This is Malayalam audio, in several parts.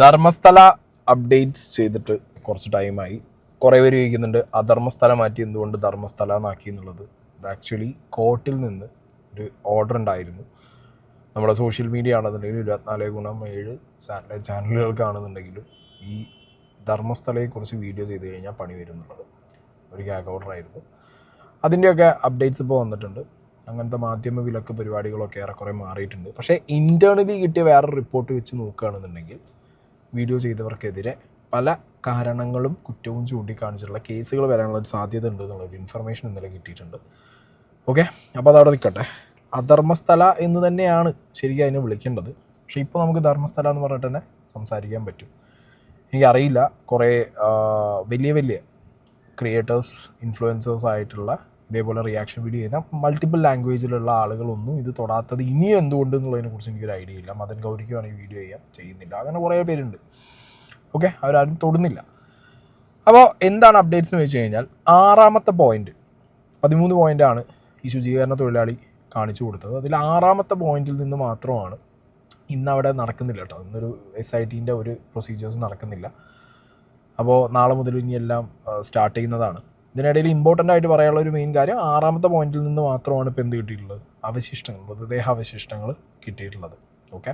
ധർമ്മസ്ഥല അപ്ഡേറ്റ്സ് ചെയ്തിട്ട് കുറച്ച് ടൈമായി. കുറേ പേര് ചോദിക്കുന്നുണ്ട് അധർമ്മസ്ഥല മാറ്റി എന്തുകൊണ്ട് ധർമ്മസ്ഥല എന്നാക്കി എന്നുള്ളത്. ഇത് ആക്ച്വലി കോർട്ടിൽ നിന്ന് ഒരു ഓർഡർ ഉണ്ടായിരുന്നു. നമ്മുടെ സോഷ്യൽ മീഡിയ ആണെന്നുണ്ടെങ്കിലും 24/7 സാറ്റലൈറ്റ് ചാനലുകൾക്കാണെന്നുണ്ടെങ്കിലും ഈ ധർമ്മസ്ഥലയെക്കുറിച്ച് വീഡിയോ ചെയ്ത് കഴിഞ്ഞാൽ പണി വരും എന്നുള്ളത് ഒരു ഗ്യാഗ് ഓർഡർ ആയിരുന്നു. അതിൻ്റെയൊക്കെ അപ്ഡേറ്റ്സ് ഇപ്പോൾ വന്നിട്ടുണ്ട്. അങ്ങനത്തെ മാധ്യമ വിലക്ക് പരിപാടികളൊക്കെ ഏറെക്കുറെ മാറിയിട്ടുണ്ട്. പക്ഷേ ഇൻറ്റേർണലി കിട്ടിയ വേറൊരു റിപ്പോർട്ട് വെച്ച് നോക്കുകയാണെന്നുണ്ടെങ്കിൽ വീഡിയോ ചെയ്തവർക്കെതിരെ പല കാരണങ്ങളും കുറ്റവും ചൂണ്ടിക്കാണിച്ചിട്ടുള്ള കേസുകൾ വരാനുള്ള ഒരു സാധ്യത ഉണ്ട് എന്നുള്ളൊരു ഇൻഫർമേഷൻ ഇന്നലെ കിട്ടിയിട്ടുണ്ട്. ഓക്കെ, അപ്പോൾ അതവിടെ നിൽക്കട്ടെ. അധർമ്മസ്ഥല എന്ന് തന്നെയാണ് ശരിക്കും അതിനെ വിളിക്കേണ്ടത്. പക്ഷേ ഇപ്പോൾ നമുക്ക് ധർമ്മസ്ഥല എന്ന് പറഞ്ഞിട്ട് തന്നെ സംസാരിക്കാൻ പറ്റും. എനിക്കറിയില്ല, കുറേ വലിയ വലിയ ക്രിയേറ്റേഴ്സ് ഇൻഫ്ലുവൻസേഴ്സ് ആയിട്ടുള്ള ഇതേപോലെ റിയാക്ഷൻ വീഡിയോ ചെയ്യുന്ന മൾട്ടിപ്പിൾ ലാംഗ്വേജിലുള്ള ആളുകളൊന്നും ഇത് തൊടാത്തത് ഇനിയും എന്തുകൊണ്ട് എന്നുള്ളതിനെക്കുറിച്ച് എനിക്കൊരു ഐഡിയ ഇല്ല. മദൻ ഗൗരിക്കുമാണ് ഈ വീഡിയോ ചെയ്യുന്നില്ല, അങ്ങനെ കുറേ പേരുണ്ട്. ഓക്കെ, അവരാരും തൊടുന്നില്ല. അപ്പോൾ എന്താണ് അപ്ഡേറ്റ്സ് എന്ന് വെച്ച് കഴിഞ്ഞാൽ 6ാമത്തെ പോയിന്റ് 13 പോയിൻ്റാണ് ഈ ശുചീകരണ തൊഴിലാളി കാണിച്ചു കൊടുത്തത്. അതിൽ 6ാമത്തെ പോയിന്റിൽ നിന്ന് മാത്രമാണ് ഇന്നവിടെ നടക്കുന്നില്ല കേട്ടോ. ഇന്നൊരു SITൻ്റെ ഒരു പ്രൊസീജിയേഴ്സ് നടക്കുന്നില്ല. അപ്പോൾ നാളെ മുതൽ ഇനിയെല്ലാം സ്റ്റാർട്ട് ചെയ്യുന്നതാണ്. ഇതിനിടയിൽ ഇമ്പോർട്ടൻ്റ് ആയിട്ട് പറയാനുള്ള ഒരു മെയിൻ കാര്യം 6ാമത്തെ പോയിന്റിൽ നിന്ന് മാത്രമാണ് ഇപ്പോൾ എന്ത് കിട്ടിയിട്ടുള്ളത്, അവശിഷ്ടങ്ങൾ, മൃതദേഹാവശിഷ്ടങ്ങൾ കിട്ടിയിട്ടുള്ളത്. ഓക്കെ,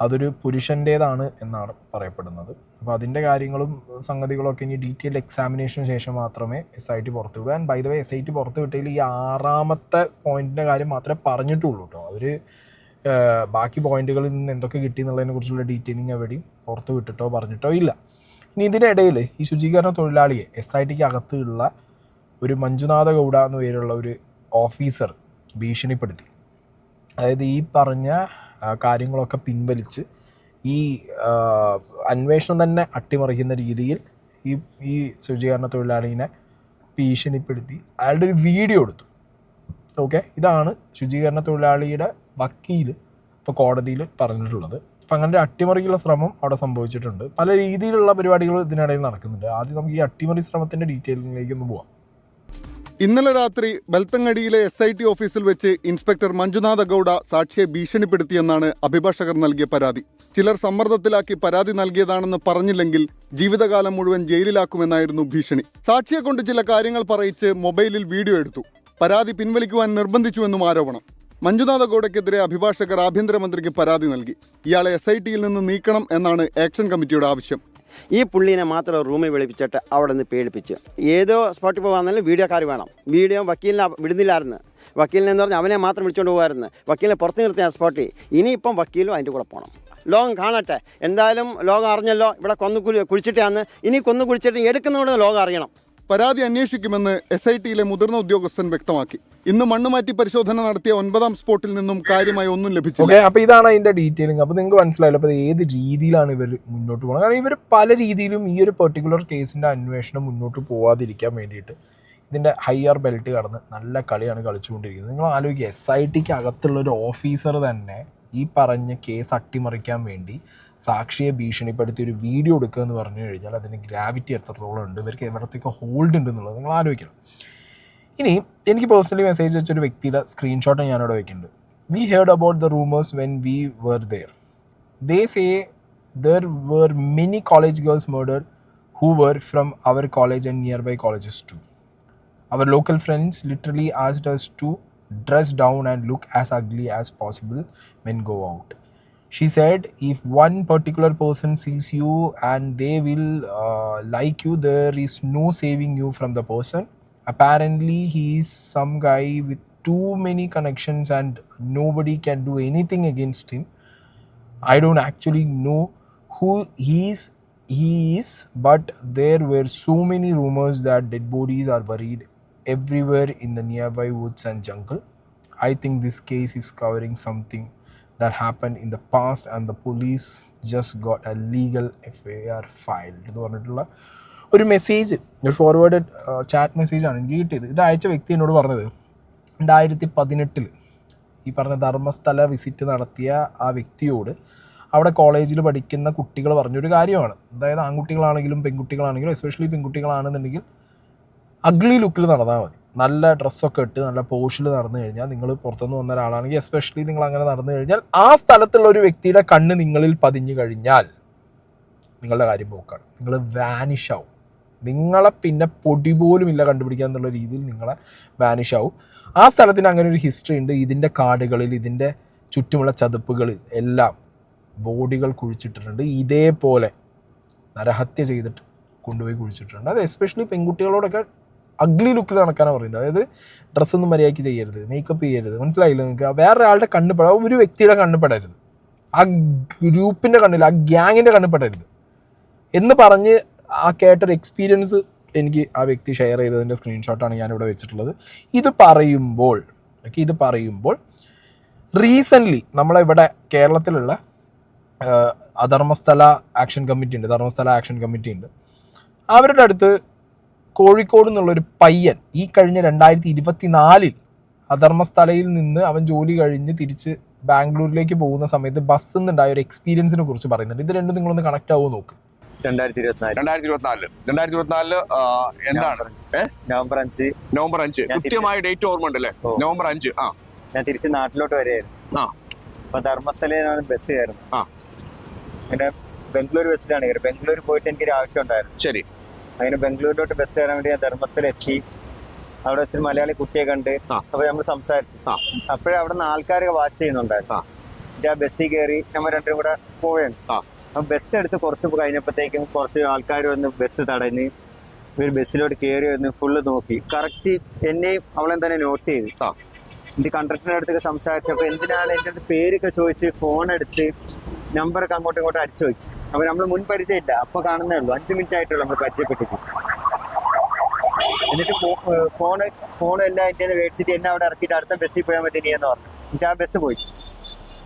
അതൊരു പുരുഷൻ്റേതാണ് എന്നാണ് പറയപ്പെടുന്നത്. അപ്പോൾ അതിൻ്റെ കാര്യങ്ങളും സംഗതികളൊക്കെ ഇനി ഡീറ്റെയിൽ എക്സാമിനേഷന് ശേഷം മാത്രമേ SIT പുറത്ത് വിടൂ. And by the way SIT പുറത്ത് വിട്ടതിൽ ഈ 6ാമത്തെ പോയിന്റിൻ്റെ കാര്യം മാത്രമേ പറഞ്ഞിട്ടുള്ളൂ കേട്ടോ. അവർ ബാക്കി പോയിന്റുകളിൽ നിന്ന് എന്തൊക്കെ കിട്ടി എന്നുള്ളതിനെ കുറിച്ചുള്ള ഡീറ്റെയിലിംഗ് എവിടെയും പുറത്ത് വിട്ടിട്ടോ പറഞ്ഞിട്ടോ ഇല്ല. ഇനി ഇതിനിടയിൽ ഈ ശുചീകരണ തൊഴിലാളിയെ SITക്ക് അകത്തുള്ള ഒരു മഞ്ജുനാഥ ഗൗഡ എന്ന പേരുള്ള ഒരു ഓഫീസർ ഭീഷണിപ്പെടുത്തി. അതായത് ഈ പറഞ്ഞ കാര്യങ്ങളൊക്കെ പിൻവലിച്ച് ഈ അന്വേഷണം തന്നെ അട്ടിമറിക്കുന്ന രീതിയിൽ ഈ ശുചീകരണ തൊഴിലാളിനെ ഭീഷണിപ്പെടുത്തി അയാളുടെ ഒരു വീഡിയോ എടുത്തു. ഓക്കെ, ഇതാണ് ശുചീകരണ തൊഴിലാളിയുടെ വക്കീൽ ഇപ്പോൾ കോടതിയിൽ പറഞ്ഞിട്ടുള്ളത്. അപ്പം അങ്ങനെ അട്ടിമറിക്കുള്ള ശ്രമം അവിടെ സംഭവിച്ചിട്ടുണ്ട്. പല രീതിയിലുള്ള പരിപാടികൾ ഇതിനിടയിൽ നടക്കുന്നുണ്ട്. ആദ്യം നമുക്ക് ഈ അട്ടിമറി ശ്രമത്തിൻ്റെ ഡീറ്റെയിലിംഗിലേക്ക് ഒന്ന് പോവാം. ഇന്നലെ രാത്രി ബെൽത്തങ്ങടിയിലെ SIT ഓഫീസിൽ വെച്ച് ഇൻസ്പെക്ടർ മഞ്ജുനാഥ ഗൗഡ സാക്ഷിയെ ഭീഷണിപ്പെടുത്തിയെന്നാണ് അഭിഭാഷകർ നൽകിയ പരാതി. ചിലർ സമ്മർദ്ദത്തിലാക്കി പരാതി നൽകിയതാണെന്ന് പറഞ്ഞില്ലെങ്കിൽ ജീവിതകാലം മുഴുവൻ ജയിലിലാക്കുമെന്നായിരുന്നു ഭീഷണി. സാക്ഷിയെ കൊണ്ട് ചില കാര്യങ്ങൾ പറയിച്ച് മൊബൈലിൽ വീഡിയോ എടുത്തു. പരാതി പിൻവലിക്കുവാൻ നിർബന്ധിച്ചുവെന്നും ആരോപണം. മഞ്ജുനാഥ ഗൗഡയ്ക്കെതിരെ അഭിഭാഷകർ ആഭ്യന്തരമന്ത്രിക്ക് പരാതി നൽകി. ഇയാളെ SITയിൽ നിന്ന് നീക്കണം എന്നാണ് ആക്ഷൻ കമ്മിറ്റിയുടെ ആവശ്യം. ഈ പുള്ളീനെ മാത്രം റൂമിൽ വിളിപ്പിച്ചിട്ട് അവിടെ നിന്ന് പേടിപ്പിച്ച് ഏതോ സ്പോട്ടിൽ പോകാന്നാലും വീഡിയോക്കാർ വേണം. വീഡിയോ വക്കീലിനെ വിടുന്നില്ലായിരുന്നു. വക്കീലിനെന്ന് പറഞ്ഞാൽ അവനെ മാത്രം വിളിച്ചുകൊണ്ട് പോകുമായിരുന്നു. വക്കീലിനെ പുറത്ത് നിർത്തിയ സ്പോട്ടിൽ. ഇനിയിപ്പം വക്കീലും അതിൻ്റെ കൂടെ പോകണം. ലോകം കാണട്ടെ. എന്തായാലും ലോകം അറിഞ്ഞല്ലോ ഇവിടെ കുഴിച്ചിട്ടാന്ന്. ഇനി കുഴിച്ചിട്ട് എടുക്കുന്നതുകൊണ്ട് ലോകം അറിയണം. പരാതി അന്വേഷിക്കുമെന്ന് SITയിലെ മുതിർന്ന ഉദ്യോഗസ്ഥൻ വ്യക്തമാക്കി. ഇന്ന് മണ്ണുമാറ്റി പരിശോധന നടത്തിയ 9ാം സ്പോട്ടിൽ നിന്നും കാര്യമായി ഒന്നും ലഭിച്ചില്ല. ഓക്കെ, അപ്പോൾ ഇതാണ് അതിൻ്റെ ഡീറ്റെയിലിംഗ്. അപ്പോൾ നിങ്ങൾക്ക് മനസ്സിലായല്ലോ അപ്പോൾ ഏത് രീതിയിലാണ് ഇവർ മുന്നോട്ട് പോകുന്നത്. കാരണം ഇവർ പല രീതിയിലും ഈ ഒരു പെർട്ടിക്കുലർ കേസിൻ്റെ അന്വേഷണം മുന്നോട്ട് പോകാതിരിക്കാൻ വേണ്ടിയിട്ട് ഇതിൻ്റെ ഹയർ ബെൽറ്റ് കടന്ന് നല്ല കളിയാണ് കളിച്ചുകൊണ്ടിരിക്കുന്നത്. നിങ്ങൾ ആലോചിക്കുക, SITക്ക് അകത്തുള്ള ഒരു ഓഫീസർ തന്നെ ഈ പറഞ്ഞ കേസ് അട്ടിമറിക്കാൻ വേണ്ടി സാക്ഷിയെ ഭീഷണിപ്പെടുത്തി ഒരു വീഡിയോ എടുക്കുക എന്ന് പറഞ്ഞു കഴിഞ്ഞാൽ അതിന് ഗ്രാവിറ്റി എത്രത്തോളം ഉണ്ട്, ഇവർക്ക് എവിടത്തേക്ക് ഹോൾഡ് ഉണ്ട് എന്നുള്ളത് നിങ്ങൾ ആലോചിക്കണം. ഇനി എനിക്ക് പേഴ്സണലി മെസ്സേജ് വെച്ചൊരു വ്യക്തിയുടെ സ്ക്രീൻഷോട്ട് ഞാനിവിടെ വയ്ക്കുന്നുണ്ട്. We heard about the rumours when we were there. They say there were many college girls murdered who were from our college and near by colleges too. Our local friends literally asked us to dress down and look as ugly as possible when go out. She said if one particular person sees you and they will like you, there is no saving you from the person. Apparently he is some guy with too many connections and nobody can do anything against him. I don't actually know who he is, but there were so many rumors that dead bodies are buried everywhere in the nearby woods and jungle. I think this case is covering something that happened in the past and the police just got a legal FIR filed എന്ന് പറഞ്ഞിട്ടുള്ള ഒരു മെസ്സേജ്, ഒരു ഫോർവേഡഡ് ചാറ്റ് മെസ്സേജാണ് എനിക്ക് കിട്ടിയത്. ഇത് അയച്ച വ്യക്തി എന്നോട് പറഞ്ഞത് 2018 ഈ പറഞ്ഞ ധർമ്മസ്ഥല വിസിറ്റ് നടത്തിയ ആ വ്യക്തിയോട് അവിടെ കോളേജിൽ പഠിക്കുന്ന കുട്ടികൾ പറഞ്ഞൊരു കാര്യമാണ്. അതായത് ആൺകുട്ടികളാണെങ്കിലും പെൺകുട്ടികളാണെങ്കിലും എസ്പെഷ്യലി പെൺകുട്ടികളാണെന്നുണ്ടെങ്കിൽ അഗ്ലി ലുക്കിൽ നടന്നാൽ മതി. നല്ല ഡ്രസ്സൊക്കെ ഇട്ട് നല്ല പോഷിൽ നടന്നു കഴിഞ്ഞാൽ, നിങ്ങൾ പുറത്തുനിന്ന് വന്ന ഒരാളാണെങ്കിൽ എസ്പെഷ്യലി നിങ്ങൾ അങ്ങനെ നടന്നു കഴിഞ്ഞാൽ ആ സ്ഥലത്തുള്ള ഒരു വ്യക്തിയുടെ കണ്ണ് നിങ്ങളിൽ പതിഞ്ഞു കഴിഞ്ഞാൽ നിങ്ങളുടെ കാര്യം പോക്കാണ്. നിങ്ങൾ വാനിഷ് ആവും. നിങ്ങളെ പിന്നെ പൊടി പോലും ഇല്ല കണ്ടുപിടിക്കുക എന്നുള്ള രീതിയിൽ നിങ്ങളെ വാനിഷ് ആവും. ആ സ്ഥലത്തിന് അങ്ങനെ ഒരു ഹിസ്റ്ററി ഉണ്ട്. ഇതിൻ്റെ കാടുകളിൽ, ഇതിൻ്റെ ചുറ്റുമുള്ള ചതുപ്പുകളിൽ എല്ലാം ബോഡികൾ കുഴിച്ചിട്ടിട്ടുണ്ട്. ഇതേപോലെ നരഹത്യ ചെയ്തിട്ട് കൊണ്ടുപോയി കുഴിച്ചിട്ടുണ്ട്. അത് എസ്പെഷ്യലി പെൺകുട്ടികളോടൊക്കെ അഗ്ലി ലുക്കിൽ നടക്കാനാണ് പറയുന്നത്. അതായത് ഡ്രസ്സൊന്നും മര്യാദയ്ക്ക് ചെയ്യരുത്, മേക്കപ്പ് ചെയ്യരുത്, മനസ്സിലായില്ല നിങ്ങൾക്ക്? വേറെ ആളുടെ കണ്ണ് ഒരു വ്യക്തിയുടെ കണ്ണ് പെടരുത്, ആ ഗ്രൂപ്പിൻ്റെ കണ്ണിൽ, ആ ഗ്യാങ്ങിൻ്റെ കണ്ണ് പെടരുത് എന്ന് പറഞ്ഞ് ആ കേട്ടൊരു എക്സ്പീരിയൻസ് എനിക്ക് ആ വ്യക്തി ഷെയർ ചെയ്തതിൻ്റെ സ്ക്രീൻഷോട്ടാണ് ഞാനിവിടെ വെച്ചിട്ടുള്ളത്. ഇത് പറയുമ്പോൾ റീസെൻ്റ്ലി നമ്മളിവിടെ കേരളത്തിലുള്ള ധർമ്മസ്ഥല ആക്ഷൻ കമ്മിറ്റി ഉണ്ട്. അവരുടെ അടുത്ത് കോഴിക്കോട് നിന്നുള്ളൊരു പയ്യൻ ഈ കഴിഞ്ഞ 2024 ധർമ്മസ്ഥലയിൽ നിന്ന് അവൻ ജോലി കഴിഞ്ഞ് തിരിച്ച് ബാംഗ്ലൂരിലേക്ക് പോകുന്ന സമയത്ത് ബസ്സിൽ നിന്നുണ്ടായ ഒരു എക്സ്പീരിയൻസിനെ കുറിച്ച് പറയുന്നുണ്ട്. ഇത് രണ്ടും നിങ്ങളൊന്ന് കണക്ട് ആവുമോ നോക്ക്. 2024 എന്താണ്? നവംബർ 5 കൃത്യമായ ഡേറ്റ് ഓർമ്മ ഉണ്ടല്ലേ? നവംബർ 5. ഞാൻ തിരിച്ച് നാട്ടിലോട്ട് വരെയായിരുന്നു. അപ്പൊ ധർമ്മസ്ഥലയിലാണ് ബസ് കയറുന്നത്. അങ്ങനെ ബംഗളൂരു ബസ്സിലാണ് കയറി. ബംഗളൂരു പോയിട്ട് എനിക്കൊരു ആവശ്യം ഉണ്ടായിരുന്നു. ശരി. അങ്ങനെ ബംഗളൂരിലോട്ട് ബസ് കയറാൻ വേണ്ടി ഞാൻ ധർമ്മസ്ഥലം എത്തി. അവിടെ വെച്ചൊരു മലയാളി കുട്ടിയെ കണ്ട്. അപ്പൊ നമ്മൾ സംസാരിച്ചു. അപ്പോഴേ അവിടെ നിന്ന് ആൾക്കാരൊക്കെ വാച്ച് ചെയ്യുന്നുണ്ടായിരുന്നു. ആ ബസ്സിൽ കയറി നമ്മൾ രണ്ടും കൂടെ പോവുകയാണ്. അപ്പൊ ബസ് എടുത്ത് കുറച്ച് കഴിഞ്ഞപ്പോഴത്തേക്കും കുറച്ച് ആൾക്കാർ വന്ന് ബസ് തടഞ്ഞ് ഇവർ ബസ്സിലോട്ട് കയറി വന്ന് ഫുള്ള് നോക്കി. കറക്റ്റ് എന്നെയും അവളെ തന്നെ നോട്ട് ചെയ്തു. എന്റെ കണ്ടക്ടറിന്റെ അടുത്തൊക്കെ സംസാരിച്ചപ്പോൾ എന്തിനാണ് എൻ്റെ അടുത്ത് പേരൊക്കെ ചോദിച്ച് ഫോൺ എടുത്ത് നമ്പറൊക്കെ അങ്ങോട്ടും ഇങ്ങോട്ടും അടിച്ചു നോക്കി. അപ്പൊ നമ്മൾ മുൻ പരിചയമില്ല, അപ്പൊ കാണുന്നേ ഉള്ളൂ. 5 മിനിറ്റ് ആയിട്ടുള്ളൂ നമ്മൾ പരിചയപ്പെട്ടിട്ട്. എന്നിട്ട് ഫോൺ എല്ലാം എൻ്റെ മേടിച്ചിട്ട് എന്നെ അവിടെ ഇറക്കിയിട്ട് അടുത്ത ബസ്സിൽ പോയാൽ മതി എന്ന് പറഞ്ഞു. എന്നിട്ട് ആ ബസ് പോയി.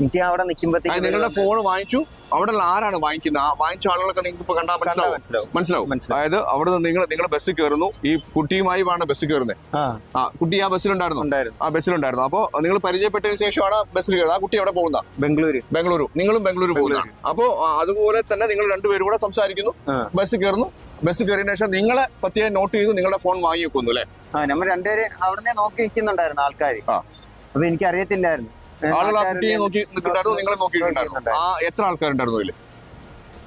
എനിക്ക് അവിടെ നിൽക്കുമ്പോഴത്തേക്ക് നിങ്ങളുടെ ഫോൺ വാങ്ങിച്ചു. അവിടെ ആരാണ് വാങ്ങിക്കുന്നത്? ആ വാങ്ങിച്ച ആളുകളൊക്കെ നിങ്ങൾക്ക് ഇപ്പൊ കണ്ടാൽ മനസ്സിലാവും. അതായത് അവിടെ നിന്ന് നിങ്ങൾ ബസ്സിൽ കയറുന്നു. ഈ കുട്ടിയുമായി വേണം ബസ്സിൽ കയറുന്നത്. കുട്ടി ആ ബസ്സിലുണ്ടായിരുന്നു. ആ ബസ്സിലുണ്ടായിരുന്നു. അപ്പൊ നിങ്ങൾ പരിചയപ്പെട്ടതിന് ശേഷമാണ് ബസ്സിൽ കയറുന്നത്. ആ കുട്ടി എവിടെ പോകുന്ന? ബംഗളൂരു. നിങ്ങളും ബംഗളൂരു പോകുന്നതാണ്. അപ്പൊ അതുപോലെ തന്നെ നിങ്ങൾ രണ്ടുപേരും കൂടെ സംസാരിക്കുന്നു, ബസ്സിൽ കയറുന്നു. ബസ് കയറിയതിനു ശേഷം നിങ്ങളെ പറ്റിയ നോട്ട് ചെയ്തു, നിങ്ങളുടെ ഫോൺ വാങ്ങി വെക്കുന്നു അല്ലേ? നമ്മൾ രണ്ടുപേര് അവിടെ നോക്കി നിൽക്കുന്നുണ്ടായിരുന്നു ആൾക്കാർ. അപ്പൊ എനിക്ക് അറിയത്തില്ലായിരുന്നു. ആളുകൾ ആ കുട്ടിയെ നോക്കി നിൽക്കുന്നുണ്ടായിരുന്നു, നിങ്ങളെ നോക്കിയിട്ടുണ്ടായിരുന്നു. എത്ര ആൾക്കാരുണ്ടായിരുന്നു അതിൽ?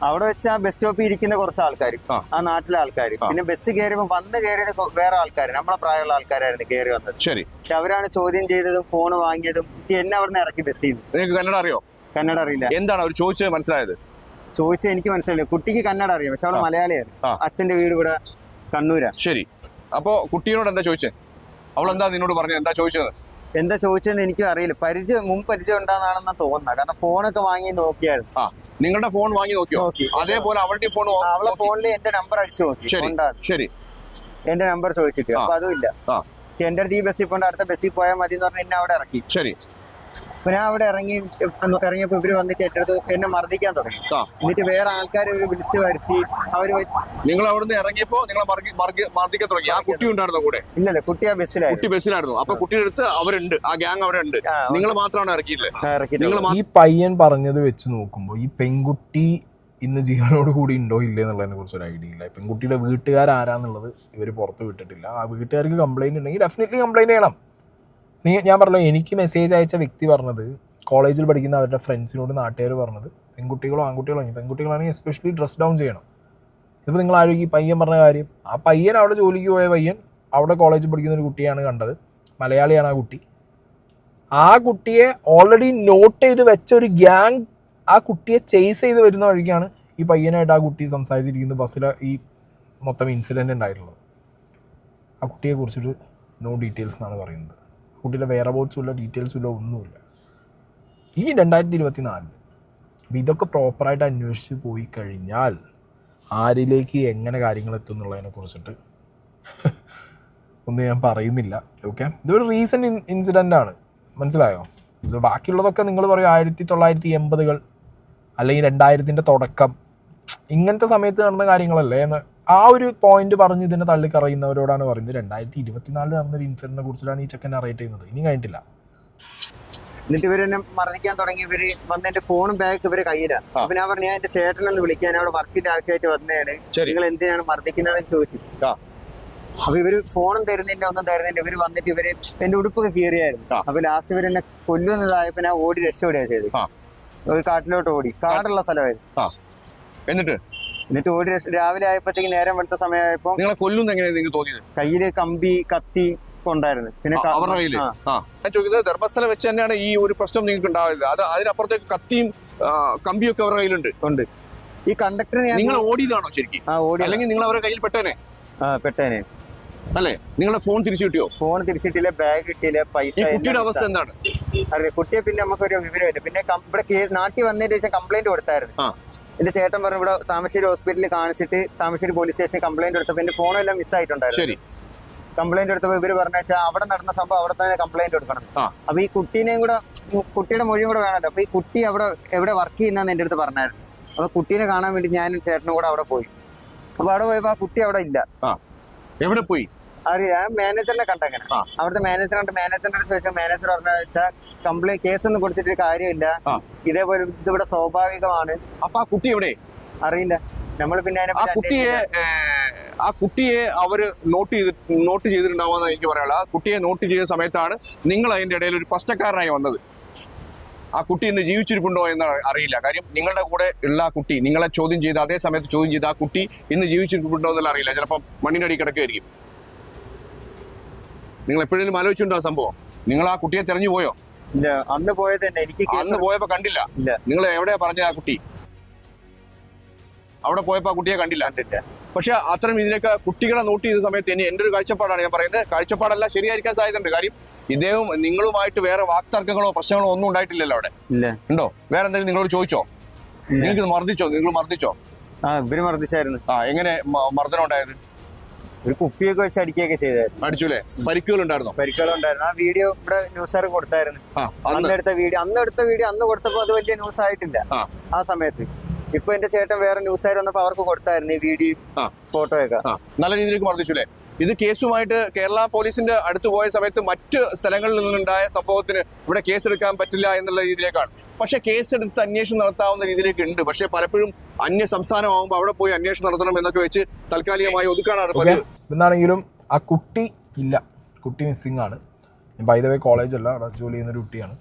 അവിടെ വെച്ച് ആ ബസ് സ്റ്റോപ്പിൽ ഇരിക്കുന്ന കുറച്ച് ആൾക്കാർ, ആ നാട്ടിലെ ആൾക്കാർ. പിന്നെ ബസ് കയറിയപ്പോൾ വന്ന് കയറിയത് വേറെ ആൾക്കാർ, നമ്മളെ പ്രായമുള്ള ആൾക്കാരായിരുന്നു കയറി വന്നത്. ശരി. പക്ഷെ അവരാണ് ചോദ്യം ചെയ്തതും ഫോൺ വാങ്ങിയതും. എന്നെ അവിടെ നിന്ന് ഇറക്കി ബസ്സിൽ നിന്ന്. നിങ്ങൾക്ക് കന്നഡ അറിയോ? കന്നഡ അറിയില്ല. എന്താണ് അവർ ചോദിച്ചത് മനസ്സിലായത്? ചോദിച്ചത് എനിക്ക് മനസ്സിലായില്ല. കുട്ടിക്ക് കന്നഡ അറിയാം, പക്ഷെ അവള് മലയാളിയാണ്. അച്ഛന്റെ വീട് ഇവിടെ കണ്ണൂരാ. ശരി. അപ്പോ കുട്ടിയോട് എന്താ ചോദിച്ചത്? അവളെന്താ നിന്നോട് പറഞ്ഞത്? എന്താ ചോദിച്ചത്? എന്താ ചോദിച്ചതെന്ന് എനിക്കും അറിയില്ല. മുമ്പ് പരിചയം ഉണ്ടാകുന്നതാണെന്നാ തോന്നുന്നത്. കാരണം ഫോണൊക്കെ വാങ്ങി നോക്കിയായിരുന്നു. നിങ്ങളുടെ ഫോൺ വാങ്ങി നോക്കിയോ? അതേപോലെ അവളുടെ ഫോൺ, അവളെ ഫോണിൽ എന്റെ നമ്പർ അടിച്ചു നോക്കി. ശരി. എന്റെ നമ്പർ ചോദിച്ചിട്ട് അപ്പൊ അതും ഇല്ല. എന്റെ അടുത്ത് ഈ ബസ്സിൽ പോകണ്ട, അടുത്ത ബസ്സിൽ പോയാൽ മതി എന്ന് പറഞ്ഞ് എന്നെ അവിടെ ഇറക്കി. ശരി. അപ്പൊ ഞാൻ അവിടെ ഇറങ്ങിയപ്പോ ഇവര് വന്നിട്ട് എന്റെ അടുത്ത് എന്നെ മർദ്ദിക്കാൻ തുടങ്ങി. എന്നിട്ട് വേറെ ആൾക്കാരെ ഇവര് വിളിച്ചു വരുത്തി. അവര് നിങ്ങൾ അവിടുന്ന് ഇറങ്ങിയപ്പോ നിങ്ങളെ മർദ്ദിക്കാൻ തുടങ്ങി. ആ കുട്ടി ഉണ്ടായിരുന്നോ കൂടെ? ഇല്ലല്ല, കുട്ടി ആ ബസ്സിലായിരുന്നു. കുട്ടി ബസ്സിലായിരുന്നു. അപ്പൊ കുട്ടിയുടെ അടുത്ത് അവരുണ്ട്, ആ ഗ്യാങ് അവിടെ ഉണ്ട്. നിങ്ങൾ മാത്രമാണ് ഇറക്കിയില്ലേ? ഈ പയ്യൻ പറഞ്ഞത് വെച്ച് നോക്കുമ്പോൾ ഈ പെൺകുട്ടി ഇന്ന് ജീവനോട് കൂടി ഉണ്ടോ ഇല്ലേ എന്നുള്ളതിനെ കുറിച്ച് ഒരു ഐഡിയ ഇല്ല. പെൺകുട്ടിയുടെ വീട്ടുകാരാരാന്നുള്ളത് ഇവർ പുറത്ത് വിട്ടിട്ടില്ല. ആ വീട്ടുകാർക്ക് കംപ്ലൈന്റ് ഉണ്ടെങ്കിൽ ഡെഫിനറ്റ്ലി കംപ്ലൈന്റ് ചെയ്യണം. ഞാൻ പറഞ്ഞല്ലോ, എനിക്ക് മെസ്സേജ് അയച്ച വ്യക്തി പറഞ്ഞത് കോളേജിൽ പഠിക്കുന്ന അവരുടെ ഫ്രണ്ട്സിനോട് നാട്ടുകാർ പറഞ്ഞത് പെൺകുട്ടികളോ ആൺകുട്ടികളോ, പെൺകുട്ടികളാണെങ്കിൽ എസ്പെഷ്യലി ഡ്രസ് ഡൗൺ ചെയ്യണം. ഇപ്പോൾ നിങ്ങൾ ആലോചിക്കും ഈ പയ്യൻ പറഞ്ഞ കാര്യം. ആ പയ്യൻ അവിടെ ജോലിക്ക് പോയ പയ്യൻ അവിടെ കോളേജിൽ പഠിക്കുന്ന ഒരു കുട്ടിയാണ് കണ്ടത്, മലയാളിയാണ് ആ കുട്ടി. ആ കുട്ടിയെ ഓൾറെഡി നോട്ട് ചെയ്ത് വെച്ച ഒരു ഗ്യാങ് ആ കുട്ടിയെ ചേസ് ചെയ്ത് വരുന്ന വഴിക്കാണ് ഈ പയ്യനായിട്ട് ആ കുട്ടി സംസാരിച്ചിരിക്കുന്നത്. ബസ്സിലെ ഈ മൊത്തം ഇൻസിഡൻറ്റ് ഉണ്ടായിട്ടുള്ളത്. ആ കുട്ടിയെക്കുറിച്ചൊരു നോ ഡീറ്റെയിൽസ് എന്നാണ് പറയുന്നത്. കുട്ടിയുടെ വെയറബൌട്ട്സും ഇല്ല, ഡീറ്റെയിൽസും ഇല്ല, ഒന്നുമില്ല. ഈ 2024 അപ്പം ഇതൊക്കെ പ്രോപ്പറായിട്ട് അന്വേഷിച്ച് പോയി കഴിഞ്ഞാൽ ആരിലേക്ക് എങ്ങനെ കാര്യങ്ങൾ എത്തും എന്നുള്ളതിനെ കുറിച്ചിട്ട് ഒന്നും ഞാൻ പറയുന്നില്ല. ഓക്കെ, ഇതൊരു റീസെൻറ്റ് ഇൻസിഡൻ്റ് ആണ്, മനസ്സിലായോ? ഇത് ബാക്കിയുള്ളതൊക്കെ നിങ്ങൾ പറയും 1980-കൾ അല്ലെങ്കിൽ 2000-ൻ്റെ തുടക്കം, ഇങ്ങനത്തെ സമയത്ത് നടന്ന കാര്യങ്ങളല്ലേ എന്ന് ആ ഒരു പോയിന്റ് പറഞ്ഞ് ഇതിനെ തള്ളിക്കറിയുന്നവരോടാണ് പറയുന്നത്. 2024 നടന്നൊരു ഇൻസിഡന്റിനെ കുറിച്ചിട്ടാണ് ഈ ചെക്കൻ അറിയിട്ട് ചെയ്യുന്നത്. ഇനി കഴിഞ്ഞിട്ടില്ല. എന്നിട്ട് ഇവരെന്നെ മർദ്ദിക്കാൻ തുടങ്ങി. ഇവര് വന്ന് എന്റെ ഫോണും ബാഗ് ഇവരെ കയ്യിലാണ്. അപ്പൊ ഞാൻ പറഞ്ഞു, ഞാൻ എന്റെ ചേട്ടനെന്ന് വിളിക്കാൻ അവിടെ വർക്കിന്റെ ആവശ്യമായിട്ട് വന്നതാണ്, നിങ്ങൾ എന്തിനാണ് മർദ്ദിക്കുന്നതെന്ന് ചോദിച്ചു. അപ്പൊ ഇവര് ഫോണും തരുന്നില്ല, ഒന്നും തരുന്നില്ല. ഇവര് വന്നിട്ട് ഇവര് എന്റെ ഉടുപ്പൊക്കെ കീറിയായിരുന്നു. അപ്പൊ ലാസ്റ്റ് ഇവര് എന്നെ കൊല്ലുന്നതായപ്പോ ഞാൻ ഓടി രക്ഷപ്പെടുകയാണ് ചെയ്തത്. ഒരു കാട്ടിലോട്ട് ഓടി. കാടുള്ള സ്ഥലമായിരുന്നു. എന്നിട്ട് ഓടി രാവിലെ ആയപ്പോഴത്തേക്ക് നേരം വെളുത്ത സമയമായപ്പോ നിങ്ങളെ കൊല്ലുന്ന എങ്ങനെയാണ് നിങ്ങൾക്ക് തോന്നിയത്? കയ്യില് കമ്പി കത്തി ഒക്കെ ഉണ്ടായിരുന്നു. പിന്നെ അവരുടെ കയ്യില് ഞാൻ ചോദിക്കുന്നത് ധർമ്മസ്ഥലം വെച്ച് തന്നെയാണ് ഈ ഒരു പ്രശ്നം നിങ്ങൾക്ക് ഉണ്ടാവില്ല, അത് അതിനപ്പുറത്തേക്ക് കത്തിയും കമ്പിയൊക്കെ അവരുടെ കയ്യിലുണ്ട്? ഉണ്ട്. ഈ കണ്ടക്ടറിനെ നിങ്ങൾ ഓടിയതാണോ ശരിക്കും, ഓടി അല്ലെങ്കിൽ നിങ്ങൾ അവരുടെ കയ്യിൽ പെട്ടേനെ? പെട്ടേനെ അല്ലേ? നിങ്ങളെ ഫോൺ തിരിച്ചു കിട്ടിയോ? ഫോൺ തിരിച്ചിട്ടില്ല, ബാഗ് കിട്ടിയില്ല, പൈസ. ഈ കുട്ടിയുടെ അവസ്ഥ എന്താണ്? അറിയില്ല, കുട്ടിയെ പിന്നെ നമുക്കൊരു വിവരമില്ല. പിന്നെ ഇവിടെ നാട്ടിൽ വന്നതിന് ശേഷം കംപ്ലൈന്റ് കൊടുത്തായിരുന്നു. എന്റെ ചേട്ടൻ പറഞ്ഞു ഇവിടെ താമരശ്ശേരി ഹോസ്പിറ്റലിൽ കാണിച്ചിട്ട് താമരശ്ശേരി പോലീസ് സ്റ്റേഷൻ കംപ്ലൈന്റ് കൊടുത്തപ്പോൾ എന്റെ ഫോണെല്ലാം മിസ്സായിട്ടുണ്ടായിരുന്നു. ശരി. കംപ്ലൈന്റ് എടുത്തപ്പോൾ ഇവര് പറഞ്ഞാൽ അവിടെ നടന്ന സംഭവം അവിടെ തന്നെ കംപ്ലൈന്റ് കൊടുക്കണം. അപ്പൊ ഈ കുട്ടീനെയും കൂടെ, കുട്ടിയുടെ മൊഴിയും കൂടെ വേണമല്ലോ. അപ്പൊ ഈ കുട്ടി അവിടെ എവിടെ വർക്ക് ചെയ്യുന്നതെന്ന് എന്റെ അടുത്ത് പറഞ്ഞായിരുന്നു. അപ്പൊ കുട്ടീനെ കാണാൻ വേണ്ടി ഞാനും ചേട്ടനും കൂടെ അവിടെ പോയി. അപ്പൊ അവിടെ പോയപ്പോ ആ കുട്ടി അവിടെ ഇല്ല. എവിടെ പോയി അറിയില്ല. മാനേജറിനെ കണ്ടങ്ങനെ. അവിടുത്തെ മാനേജറിന്റെ അടുത്ത് ചോദിച്ചാൽ മാനേജർ പറഞ്ഞ വെച്ചാൽ കംപ്ലൈന്റ് കേസൊന്നും കൊടുത്തിട്ട് കാര്യമില്ല, ഇതേപോലെ ഇതിവിടെ സ്വാഭാവികമാണ്. അപ്പൊ ആ കുട്ടി എവിടെ അറിയില്ല. നമ്മൾ പിന്നെ ആ കുട്ടിയെ അവര് നോട്ട് ചെയ്തിട്ടുണ്ടാവുമെന്ന് എനിക്ക് പറയാനുള്ളത്. ആ കുട്ടിയെ നോട്ട് ചെയ്ത സമയത്താണ് നിങ്ങൾ അതിന്റെ ഇടയിൽ ഒരു പ്രശ്നക്കാരനായി വന്നത്. ആ കുട്ടി ഇന്ന് ജീവിച്ചിരിപ്പുണ്ടോ എന്ന് അറിയില്ല. കാര്യം നിങ്ങളുടെ കൂടെ ഉള്ള ആ കുട്ടി, നിങ്ങളെ ചോദ്യം ചെയ്ത് അതേ സമയത്ത് ചോദ്യം ചെയ്ത് ആ കുട്ടി ഇന്ന് ജീവിച്ചിരിപ്പുണ്ടോ എന്നുള്ള അറിയില്ല. ചിലപ്പം മണ്ണിന്റെ അടി കിടക്കുകയായിരിക്കും. നിങ്ങൾ എപ്പോഴെങ്കിലും ആലോചിച്ചിട്ടുണ്ടോ ആ സംഭവം? നിങ്ങൾ ആ കുട്ടിയെ തെരഞ്ഞു പോയോ? ഇല്ല, അന്ന് പോയത് തന്നെ. എനിക്ക് അന്ന് പോയപ്പോ കണ്ടില്ല. നിങ്ങൾ എവിടെയാ പറഞ്ഞ ആ കുട്ടി? അവിടെ പോയപ്പോ ആ കുട്ടിയെ കണ്ടില്ല. പക്ഷെ അത്തരം ഇതിലേക്ക് കുട്ടികളെ നോട്ട് ചെയ്ത സമയത്ത് എന്റെ ഒരു കാഴ്ചപ്പാടാണ് ഞാൻ പറയുന്നത്. കാഴ്ചപ്പാടല്ല, ശരിയായിരിക്കാൻ സാധ്യതയുണ്ട്. കാര്യം ഇദ്ദേഹം നിങ്ങളുമായിട്ട് വേറെ വാക്തർക്കങ്ങളോ പ്രശ്നങ്ങളോ ഒന്നും ഉണ്ടായിട്ടില്ലല്ലോ അവിടെ. ഉണ്ടോ? വേറെ എന്തെങ്കിലും നിങ്ങളോട് ചോദിച്ചോ? നിങ്ങൾക്ക് മർദ്ദിച്ചോ? നിങ്ങൾ മർദ്ദിച്ചോ? ഇവര് മർദ്ദിച്ചായിരുന്നു. എങ്ങനെ മർദ്ദനം ഉണ്ടായത്? ഒരു കുപ്പിയൊക്കെ വെച്ച് അടിക്കുകയൊക്കെ ചെയ്തായിരുന്നു. അടിച്ചുല്ലേ? പരിക്കുകൾ ഉണ്ടായിരുന്നോ? പരിക്കുകളുണ്ടായിരുന്നു. ആ വീഡിയോ ഇവിടെ ന്യൂസുകാർ കൊടുത്തായിരുന്നു. അന്ന് എടുത്ത വീഡിയോ അന്ന് കൊടുത്തപ്പോ അത് വലിയ ന്യൂസ് ആയിട്ടില്ല ആ സമയത്ത്. ഇപ്പൊ എന്റെ ചേട്ടൻ വേറെ ന്യൂസുകാർ വന്നപ്പോ അവർക്ക് കൊടുത്തായിരുന്നു ഈ വീഡിയോ ഫോട്ടോയൊക്കെ. നല്ല രീതിയിലേക്ക് മർദ്ദിച്ചുല്ലേ? ഇത് കേസുമായിട്ട് കേരള പോലീസിന്റെ അടുത്ത് പോയ സമയത്ത് മറ്റ് സ്ഥലങ്ങളിൽ നിന്നുണ്ടായ സംഭവത്തിന് ഇവിടെ കേസെടുക്കാൻ പറ്റില്ല എന്നുള്ള രീതിയിലേക്കാണ്. പക്ഷെ കേസെടുത്ത് അന്വേഷണം നടത്താവുന്ന രീതിയിലേക്ക് ഉണ്ട്. പക്ഷെ പലപ്പോഴും അന്യ സംസ്ഥാനമാകുമ്പോൾ അവിടെ പോയി അന്വേഷണം നടത്തണം എന്നൊക്കെ വെച്ച് താൽക്കാലികമായി ഒതുക്കാനാണ്. എന്താണെങ്കിലും ആ കുട്ടി ഇല്ല, കുട്ടി മിസ്സിംഗ് ആണ്. ബൈ ദ വേ കോളേജല്ല, അവിടെ ജോലി ചെയ്യുന്നൊരു കുട്ടിയാണ്.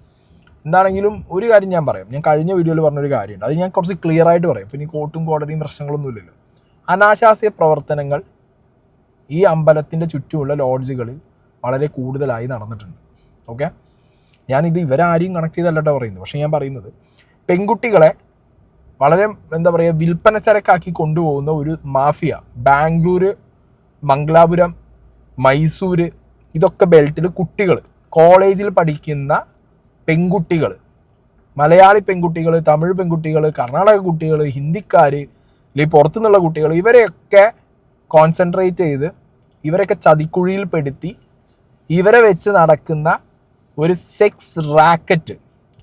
എന്താണെങ്കിലും ഒരു കാര്യം ഞാൻ പറയാം. ഞാൻ കഴിഞ്ഞ വീഡിയോയിൽ പറഞ്ഞൊരു കാര്യമുണ്ട്, അത് ഞാൻ കുറച്ച് ക്ലിയർ ആയിട്ട് പറയാം. പിന്നെ ഈ കോർട്ടും കോടതിയും പ്രശ്നങ്ങളൊന്നുമില്ലല്ലോ. അനാശാസ്യ പ്രവർത്തനങ്ങൾ ഈ അമ്പലത്തിൻ്റെ ചുറ്റുമുള്ള ലോഡ്ജുകളിൽ വളരെ കൂടുതലായി നടന്നിട്ടുണ്ട്. ഓക്കെ, ഞാനിത് ഇവരാരെയും കണക്ട് ചെയ്തല്ലോ പറയുന്നത്. പക്ഷേ ഞാൻ പറയുന്നത് പെൺകുട്ടികളെ വളരെ വിൽപ്പന ചരക്കാക്കി കൊണ്ടുപോകുന്ന ഒരു മാഫിയ ബാംഗ്ലൂർ, മംഗലാപുരം, മൈസൂർ, ഇതൊക്കെ ബെൽറ്റിൽ കുട്ടികൾ, കോളേജിൽ പഠിക്കുന്ന പെൺകുട്ടികൾ, മലയാളി പെൺകുട്ടികൾ, തമിഴ് പെൺകുട്ടികൾ, കർണാടക കുട്ടികൾ, ഹിന്ദിക്കാർ, അല്ലെങ്കിൽ പുറത്തുനിന്നുള്ള കുട്ടികൾ, ഇവരെയൊക്കെ കോൺസെൻട്രേറ്റ് ചെയ്ത് ഇവരൊക്കെ ചതിക്കുഴിയിൽ പെടുത്തി ഇവരെ വെച്ച് നടക്കുന്ന ഒരു സെക്സ് റാക്കറ്റ്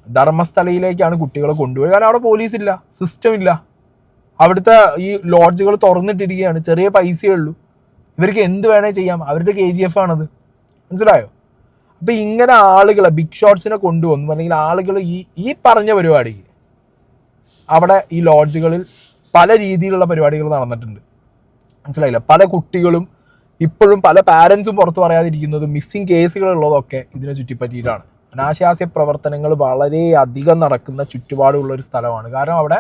ധർമ്മസ്ഥലയിലേക്കാണ് കുട്ടികളെ കൊണ്ടുപോയി. കാരണം അവിടെ പോലീസില്ല, സിസ്റ്റം ഇല്ല. അവിടുത്തെ ഈ ലോഡ്ജുകൾ തുറന്നിട്ടിരിക്കുകയാണ്, ചെറിയ പൈസയേ ഉള്ളൂ, ഇവർക്ക് എന്ത് വേണേൽ ചെയ്യാം. അവരുടെ KGF ആണത്, മനസ്സിലായോ? അപ്പം ഇങ്ങനെ ആളുകളെ ബിഗ് ഷോട്ട്സിനെ കൊണ്ടുവന്നു, അല്ലെങ്കിൽ ആളുകൾ ഈ പറഞ്ഞ പരിപാടിക്ക് അവിടെ ഈ ലോഡ്ജുകളിൽ പല രീതിയിലുള്ള പരിപാടികൾ നടന്നിട്ടുണ്ട്, മനസ്സിലായില്ല? പല കുട്ടികളും ഇപ്പോഴും പല പാരൻസും പുറത്തു പറയാതിരിക്കുന്നതും മിസ്സിങ് കേസുകളുള്ളതൊക്കെ ഇതിനെ ചുറ്റിപ്പറ്റിയിട്ടാണ്. അനാശാസ്യ പ്രവർത്തനങ്ങൾ വളരെ അധികം നടക്കുന്ന ചുറ്റുപാടുള്ളൊരു സ്ഥലമാണ്. കാരണം അവിടെ